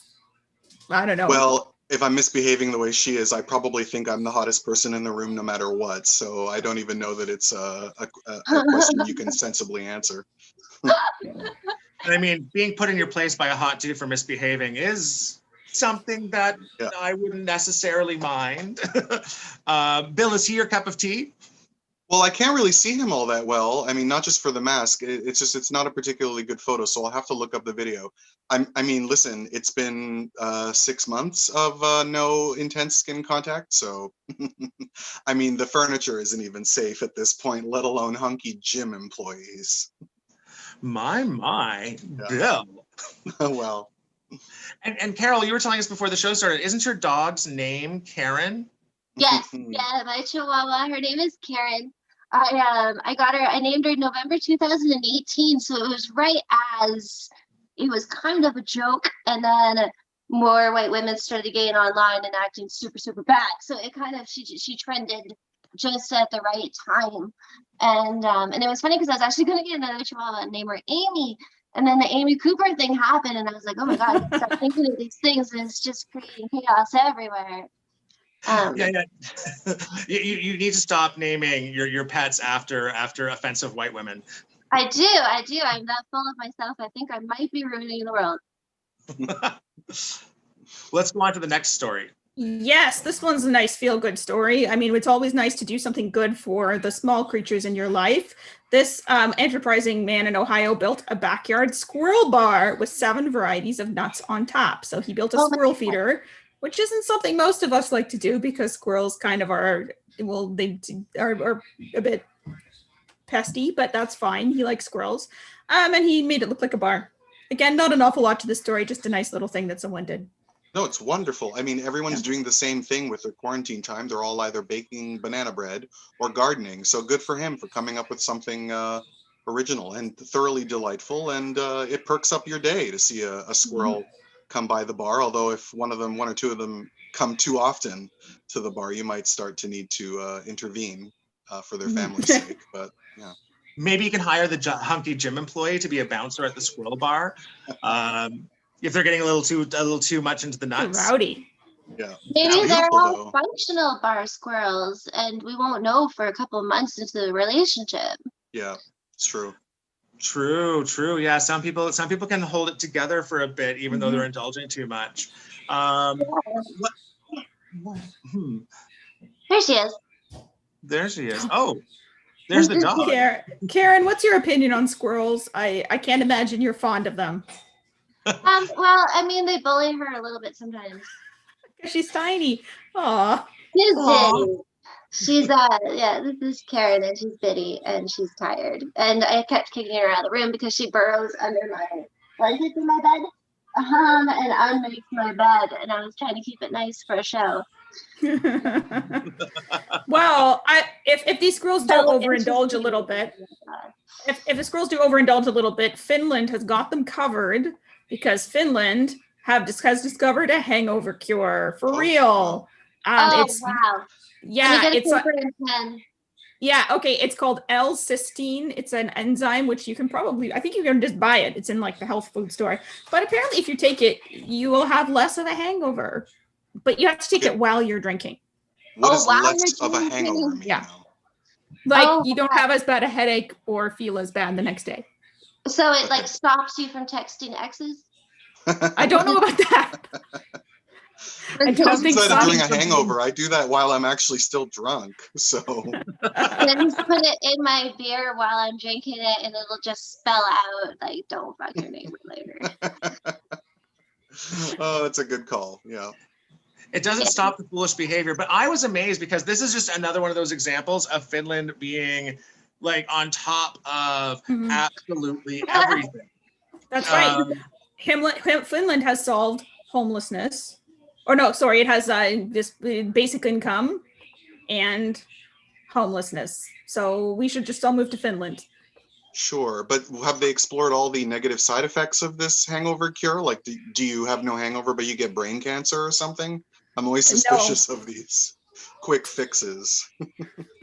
I don't know. Well, if I'm misbehaving the way she is, I probably think I'm the hottest person in the room no matter what. So I don't even know that it's a question you can sensibly answer. I mean, being put in your place by a hot dude for misbehaving is something that I wouldn't necessarily mind. Bill, is he your cup of tea? Well, I can't really see him all that well. I mean, not just for the mask. It's not a particularly good photo, so I'll have to look up the video. I mean, listen, it's been 6 months of no intense skin contact, so I mean, the furniture isn't even safe at this point, let alone hunky gym employees. My, Yeah. Bill. Well. And Carole, you were telling us before the show started, isn't your dog's name Karen? Yes, yeah, my Chihuahua. Her name is Karen. I got her. I named her in November 2018, so it was right as it was kind of a joke, and then more white women started getting online and acting super bad. So it kind of she trended just at the right time, and it was funny because I was actually going to get another Chihuahua and name her Amy. And then the Amy Cooper thing happened, and I was like, oh my God, stop thinking of these things, and it's just creating chaos everywhere. You need to stop naming your pets after offensive white women. I do. I'm that full of myself. I think I might be ruining the world. Let's go on to the next story. Yes, this one's a nice feel-good story. I mean, it's always nice to do something good for the small creatures in your life. This enterprising man in Ohio built a backyard squirrel bar with 7 varieties of nuts on top. So he built a squirrel feeder, which isn't something most of us like to do because squirrels kind of are, well, they are a bit pesty, but that's fine. He likes squirrels. And he made it look like a bar. Again, not an awful lot to the story, just a nice little thing that someone did. No, it's wonderful. I mean, everyone's doing the same thing with their quarantine time. They're all either baking banana bread or gardening. So good for him for coming up with something original and thoroughly delightful. And it perks up your day to see a squirrel come by the bar. Although if one or two of them come too often to the bar, you might start to need to intervene for their family's sake. But yeah. Maybe you can hire the hunky gym employee to be a bouncer at the squirrel bar. If they're getting a little too much into the nuts. Too rowdy. Yeah. Maybe they're all functional bar squirrels, and we won't know for a couple of months into the relationship. Yeah, it's true. True. Yeah, some people can hold it together for a bit, even though they're indulging too much. There she is. There she is. Oh, there's the dog. Karen, what's your opinion on squirrels? I can't imagine you're fond of them. Well, I mean, they bully her a little bit sometimes. She's tiny. Aw. She's this is Karen, and she's bitty, and she's tired. And I kept kicking her out of the room because she burrows under my blanket in my bed, and unmakes my bed, and I was trying to keep it nice for a show. Well, if these squirrels do overindulge a little bit, if the squirrels do overindulge a little bit, Finland has got them covered because Finland has discovered a hangover cure for real. Wow! Yeah, it's it's called L-cysteine. It's an enzyme which you can I think you can just buy it. It's in like the health food store. But apparently, if you take it, you will have less of a hangover. But you have to take it while you're drinking. What does less of a hangover mean? Yeah. Like you don't have as bad a headache or feel as bad the next day. So it like stops you from texting exes? I don't know about that. I don't think during a hangover. I do that while I'm actually still drunk. So then just put it in my beer while I'm drinking it, and it'll just spell out like, "Don't fuck your neighbor later." Oh, that's a good call. Yeah. It doesn't stop the foolish behavior, but I was amazed because this is just another one of those examples of Finland being like on top of absolutely everything. That's right. Finland has solved homelessness. Or no, sorry, it has this basic income and homelessness. So we should just all move to Finland. Sure, but have they explored all the negative side effects of this hangover cure? Like, do you have no hangover, but you get brain cancer or something? I'm always suspicious of these quick fixes.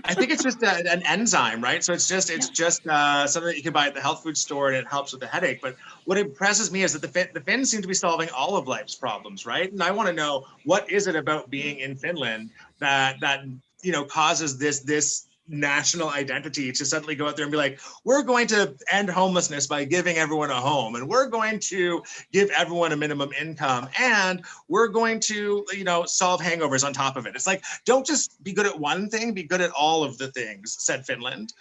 I think it's just an enzyme, right? So it's just something that you can buy at the health food store, and it helps with the headache. But what impresses me is that the Finns seem to be solving all of life's problems, right? And I want to know, what is it about being in Finland that causes this national identity to suddenly go out there and be like, we're going to end homelessness by giving everyone a home, and we're going to give everyone a minimum income, and we're going to, solve hangovers on top of it. It's like, don't just be good at one thing, be good at all of the things, said Finland.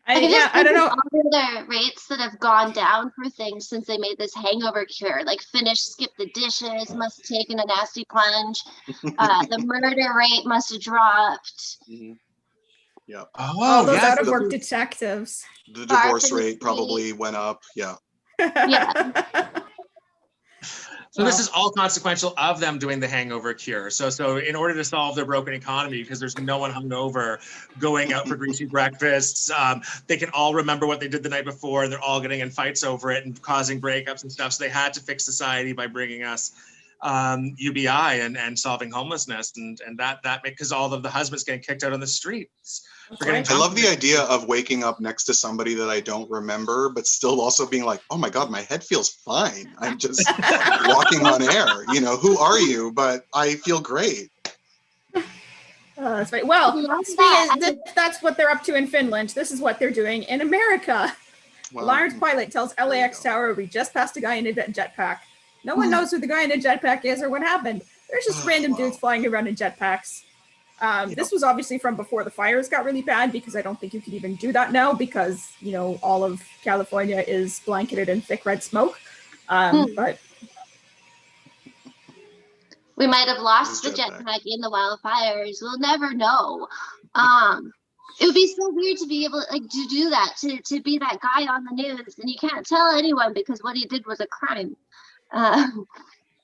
I don't know. All the rates that have gone down for things since they made this hangover cure, like Finnish skip the dishes must have taken a nasty plunge. The murder rate must have dropped. Mm-hmm. Yeah. All those out of work detectives. The divorce rate probably went up. Yeah. Yeah. So this is all consequential of them doing the hangover cure. So in order to solve their broken economy, because there's no one hungover going out for greasy breakfasts, they can all remember what they did the night before, and they're all getting in fights over it and causing breakups and stuff. So they had to fix society by bringing us UBI and solving homelessness, and that because all of the husbands getting kicked out on the streets. I love the idea of waking up next to somebody that I don't remember, but still also being like, oh my God, my head feels fine. I'm just walking on air. Who are you? But I feel great. That's right. Well, that's what they're up to in Finland. This is what they're doing in America. Wow. Large pilot tells LAX tower we just passed a guy in a jetpack. No one knows who the guy in a jetpack is or what happened. There's just random dudes flying around in jetpacks. This was obviously from before the fires got really bad, because I don't think you could even do that now, because all of California is blanketed in thick red smoke. But we might have lost the jetpack in the wildfires. We'll never know. It would be so weird to be able to do that, to be that guy on the news, and you can't tell anyone because what he did was a crime.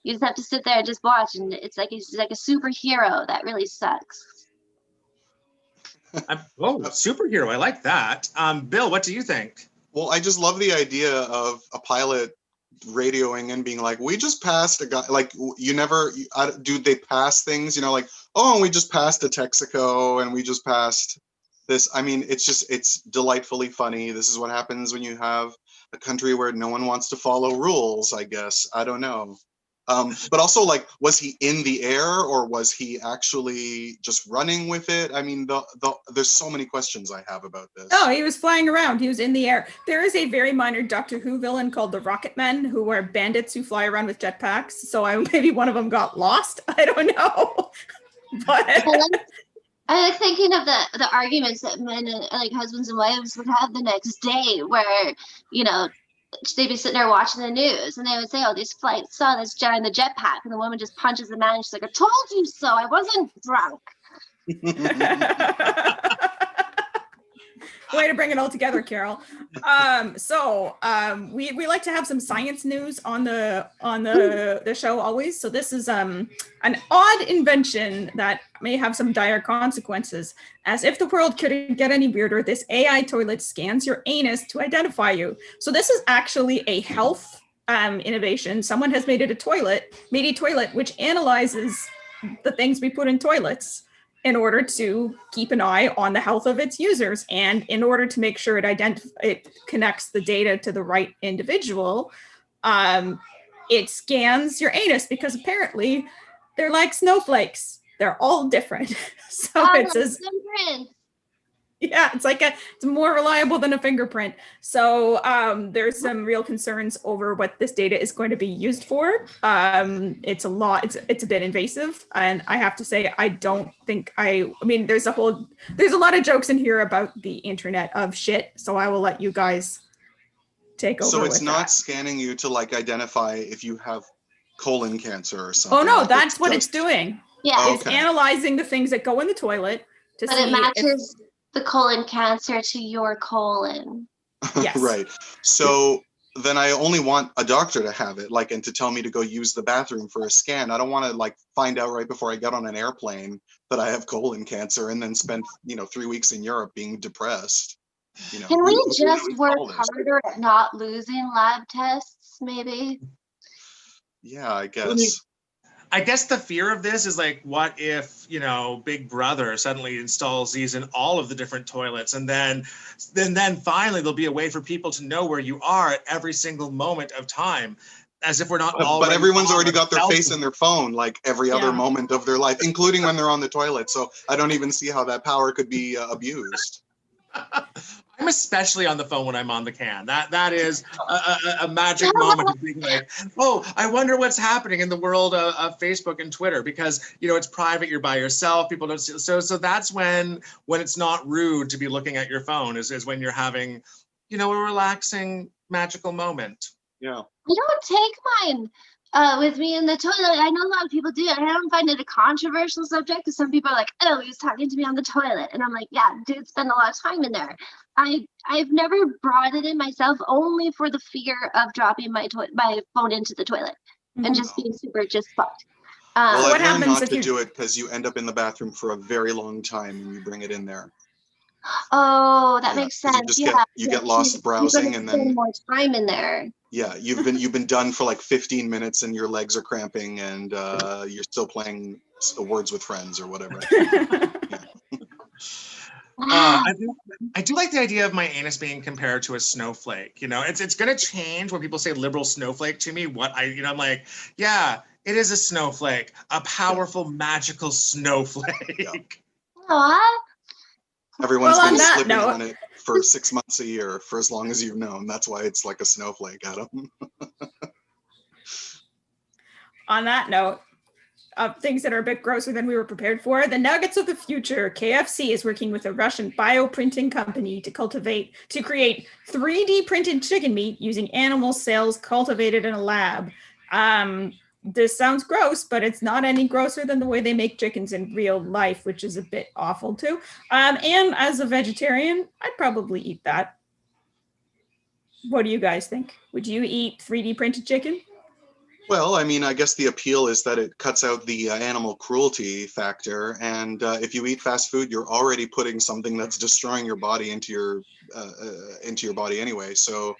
You just have to sit there and just watch, and it's like he's like a superhero. That really sucks. Superhero! I like that. Bill, what do you think? Well, I just love the idea of a pilot radioing and being like, "We just passed a guy." Like, do they pass things? Oh, we just passed a Texaco, and we just passed this. I mean, it's delightfully funny. This is what happens when you have a country where no one wants to follow rules, I guess. I don't know. But also, was he in the air, or was he actually just running with it? I mean, there's so many questions I have about this. Oh, he was flying around. He was in the air. There is a very minor Doctor Who villain called the Rocket Men, who are bandits who fly around with jetpacks. So maybe one of them got lost. I don't know. But I like thinking of the arguments that men and husbands and wives would have the next day, where they'd be sitting there watching the news, and they would say, "Oh, these flights saw this guy in the jetpack," and the woman just punches the man, and she's like, "I told you so. I wasn't drunk." Way to bring it all together, Carole. We like to have some science news on the show always. So this is an odd invention that may have some dire consequences. As if the world couldn't get any weirder, this AI toilet scans your anus to identify you. So this is actually a health innovation. Someone has made a toilet which analyzes the things we put in toilets in order to keep an eye on the health of its users, and in order to make sure it connects the data to the right individual. It scans your anus, because apparently they're like snowflakes. They're all different. So it says, yeah, it's more reliable than a fingerprint. So there's some real concerns over what this data is going to be used for. It's a bit invasive, and I have to say, I don't think there's a lot of jokes in here about the internet of shit. So I will let you guys take over. So it's with not that. Scanning you to identify if you have colon cancer or something. Oh no, that's what it's doing. Yeah, it's analyzing the things that go in the toilet to see. But it matches the colon cancer to your colon. Yes. Right. So then I only want a doctor to have it, and to tell me to go use the bathroom for a scan. I don't want to find out right before I get on an airplane that I have colon cancer and then spend 3 weeks in Europe being depressed. Can we just work harder at not losing lab tests, maybe? Yeah, I guess. I guess the fear of this is what if, Big Brother suddenly installs these in all of the different toilets, and then finally there'll be a way for people to know where you are at every single moment of time. as if we're not But everyone's already got their face in in their phone like every other moment of their life, including when they're on the toilet. So I don't even see how that power could be abused. I'm especially on the phone when I'm on the can. That is a magic moment of being like, oh, I wonder what's happening in the world of Facebook and Twitter, because it's private, you're by yourself, people don't see. So that's when it's not rude to be looking at your phone, is when you're having, a relaxing, magical moment. Yeah. I don't take mine with me in the toilet. I know a lot of people do. And I don't find it a controversial subject, because some people are like, oh, he was talking to me on the toilet. And I'm like, yeah, dude, spend a lot of time in there. I've never brought it in myself, only for the fear of dropping my phone into the toilet and just being super just fucked. Well, what I've learned happens not if to you do it, because you end up in the bathroom for a very long time when you bring it in there. Oh, that makes 'cause sense. you get lost browsing, and then more time in there. Yeah, you've been done for like 15 minutes, and your legs are cramping, and you're still playing Words with Friends or whatever. I do like the idea of my anus being compared to a snowflake. It's going to change when people say liberal snowflake to me. I'm like, yeah, it is a snowflake, a powerful, magical snowflake. Aw. Everyone's Well, been on that slipping note- on it for 6 months a year for as long as you've known. That's why it's like a snowflake, Adam. On that note of things that are a bit grosser than we were prepared for, the nuggets of the future. KFC is working with a Russian bioprinting company to create 3D printed chicken meat using animal cells cultivated in a lab. This sounds gross, but it's not any grosser than the way they make chickens in real life, which is a bit awful too. And as a vegetarian, I'd probably eat that. What do you guys think? Would you eat 3D printed chicken? Well, I mean, I guess the appeal is that it cuts out the animal cruelty factor, and if you eat fast food, you're already putting something that's destroying your body into your body anyway. So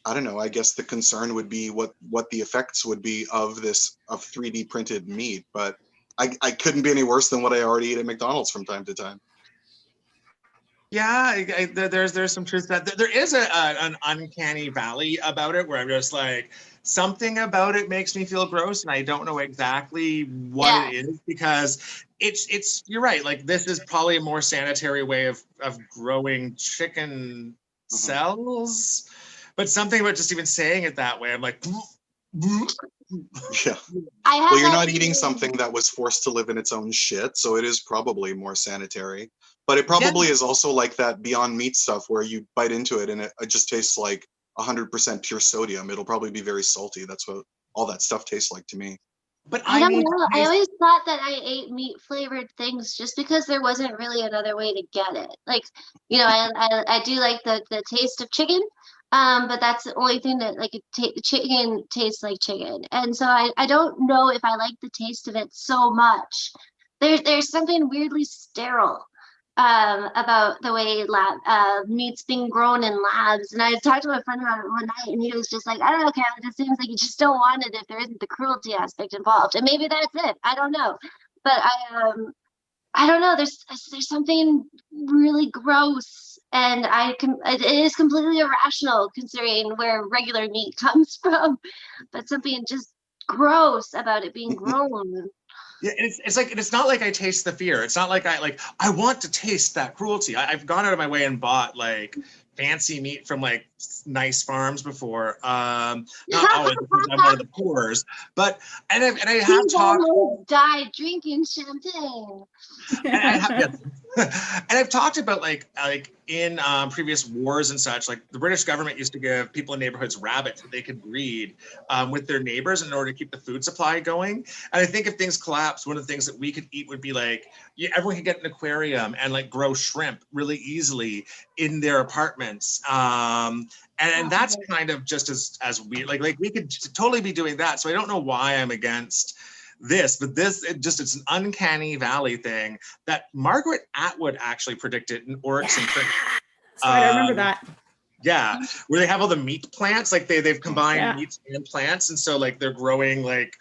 I don't know. I guess the concern would be what the effects would be of 3D printed meat, but I couldn't be any worse than what I already eat at McDonald's from time to time. Yeah, there's some truth to that. There is an uncanny valley about it, where I'm just like, something about it makes me feel gross, and I don't know exactly what it is, because it's you're right. Like, this is probably a more sanitary way of growing chicken cells, but something about just even saying it that way, I'm like, yeah. Well, you're not eating something that was forced to live in its own shit, so it is probably more sanitary. But it probably is also like that Beyond Meat stuff, where you bite into it and it just tastes like 100% pure sodium. It'll probably be very salty. That's what all that stuff tastes like to me. But I don't know. I always thought that I ate meat flavored things just because there wasn't really another way to get it. Like, I do like the taste of chicken, but that's the only thing that, like, chicken tastes like chicken. And so I don't know if I like the taste of it so much. There's something weirdly sterile about the way meat's being grown in labs. And I talked to a friend about it one night, and he was just like, I don't know, Carole, it just seems like you just don't want it if there isn't the cruelty aspect involved. And maybe that's it. I don't know. But I don't know. There's something really gross, and it is completely irrational considering where regular meat comes from. But something just gross about it being grown. Yeah, it's not like I taste the fear. It's not like I want to taste that cruelty. I've gone out of my way and bought like fancy meat from like nice farms before. Not always, because I'm one of the poorers, but and I have talked. Died drinking champagne. And I've talked about like in previous wars and such, like the British government used to give people in neighborhoods rabbits that they could breed with their neighbors in order to keep the food supply going. And I think if things collapse, one of the things that we could eat would be like, everyone could get an aquarium and like grow shrimp really easily in their apartments. And that's kind of just as weird. Like we could totally be doing that. So I don't know why I'm against this, but it's an uncanny valley thing that Margaret Atwood actually predicted in Oryx and Cricket. I remember that. Yeah, where they have all the meat plants, like they've combined meats and plants, and so like they're growing like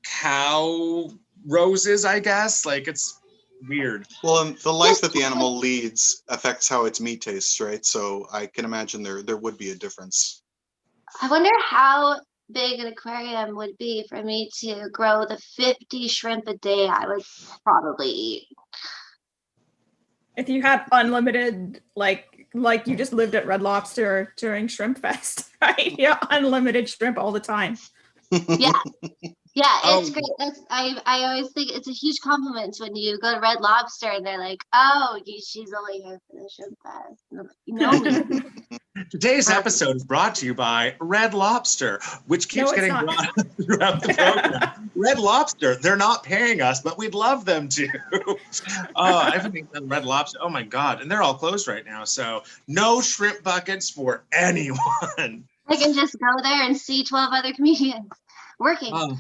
cow roses, I guess. Like, it's weird. Well, the life that the animal leads affects how its meat tastes, right? So I can imagine there would be a difference. I wonder how big an aquarium would be for me to grow the 50 shrimp a day I would probably eat. If you had unlimited, like you just lived at Red Lobster during Shrimp Fest, right? Yeah, unlimited shrimp all the time. Yeah. Yeah, it's great. I always think it's a huge compliment when you go to Red Lobster and they're like, "Oh, she's only here for the shrimp fest." And I'm like, you know me. Today's episode is brought to you by Red Lobster, which keeps No, it's getting not. brought up throughout the program. Red Lobster, they're not paying us, but we'd love them to. Everything on Red Lobster, oh my God. And they're all closed right now. So no shrimp buckets for anyone. I can just go there and see 12 other comedians working.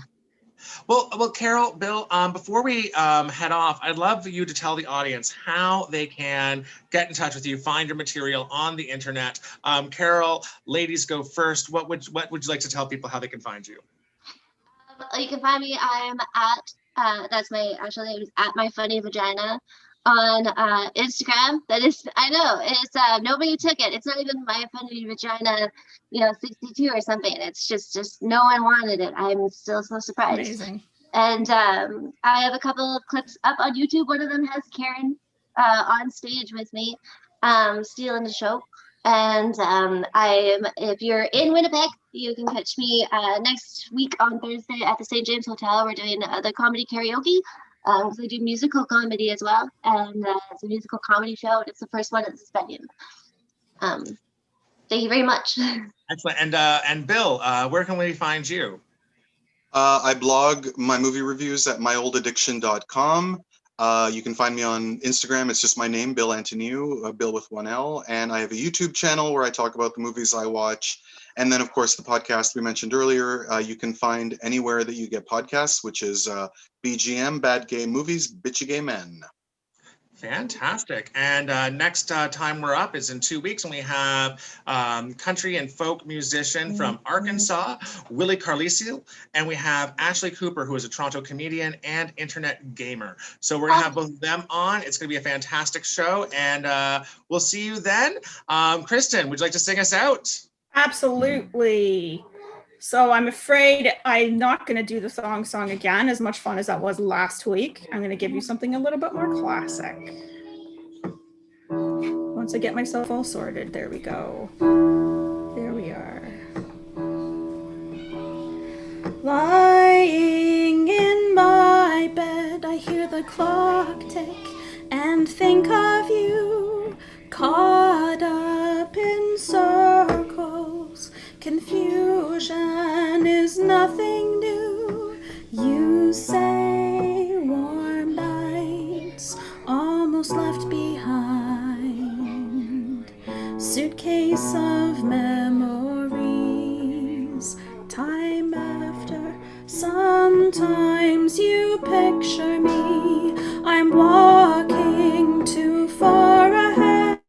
Well, Carole, Bill, before we head off, I'd love for you to tell the audience how they can get in touch with you, find your material on the internet. Carole, ladies go first. What would you like to tell people how they can find you? You can find me. I'm at that's my actual name is at my funny vagina on Instagram. That is, I know it's nobody took it. It's not even my funny vagina, 62 or something. It's just no one wanted it. I'm still so surprised. Amazing. And I have a couple of clips up on YouTube. One of them has Karen on stage with me, stealing the show. And if you're in Winnipeg, you can catch me next week on Thursday at the St. James Hotel. We're doing the comedy karaoke. We do musical comedy as well. And it's a musical comedy show. And it's the first one at this venue. Thank you very much. Excellent. And Bill, where can we find you? I blog my movie reviews at myolladdiction.com. You can find me on Instagram. It's just my name, Bill Antoniou, Bill with one L. And I have a YouTube channel where I talk about the movies I watch. And then, of course, the podcast we mentioned earlier, you can find anywhere that you get podcasts, which is BGM, Bad Gay Movies, Bitchy Gay Men. Fantastic. And next time we're up is in 2 weeks, and we have country and folk musician from Arkansas, Willie Carlisle, and we have Ashley Cooper, who is a Toronto comedian and internet gamer. So we're going to have both of them on. It's going to be a fantastic show, and we'll see you then. Kristin, would you like to sing us out? Absolutely. So I'm afraid I'm not going to do the song again, as much fun as that was last week. I'm going to give you something a little bit more classic. Once I get myself all sorted, there we go. There we are. Lying in my bed, I hear the clock tick and think of you, caught up in circles. Confusion is nothing new. You say warm nights almost left behind. Suitcase of memories, time after. Sometimes you picture me. I'm walking too far ahead.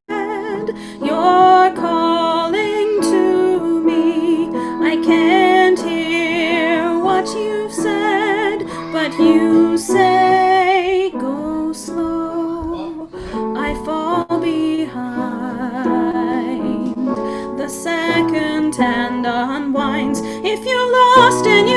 You're calling to me. I can't hear what you've said, but you say go slow. I fall behind. The second hand unwinds. If you're lost in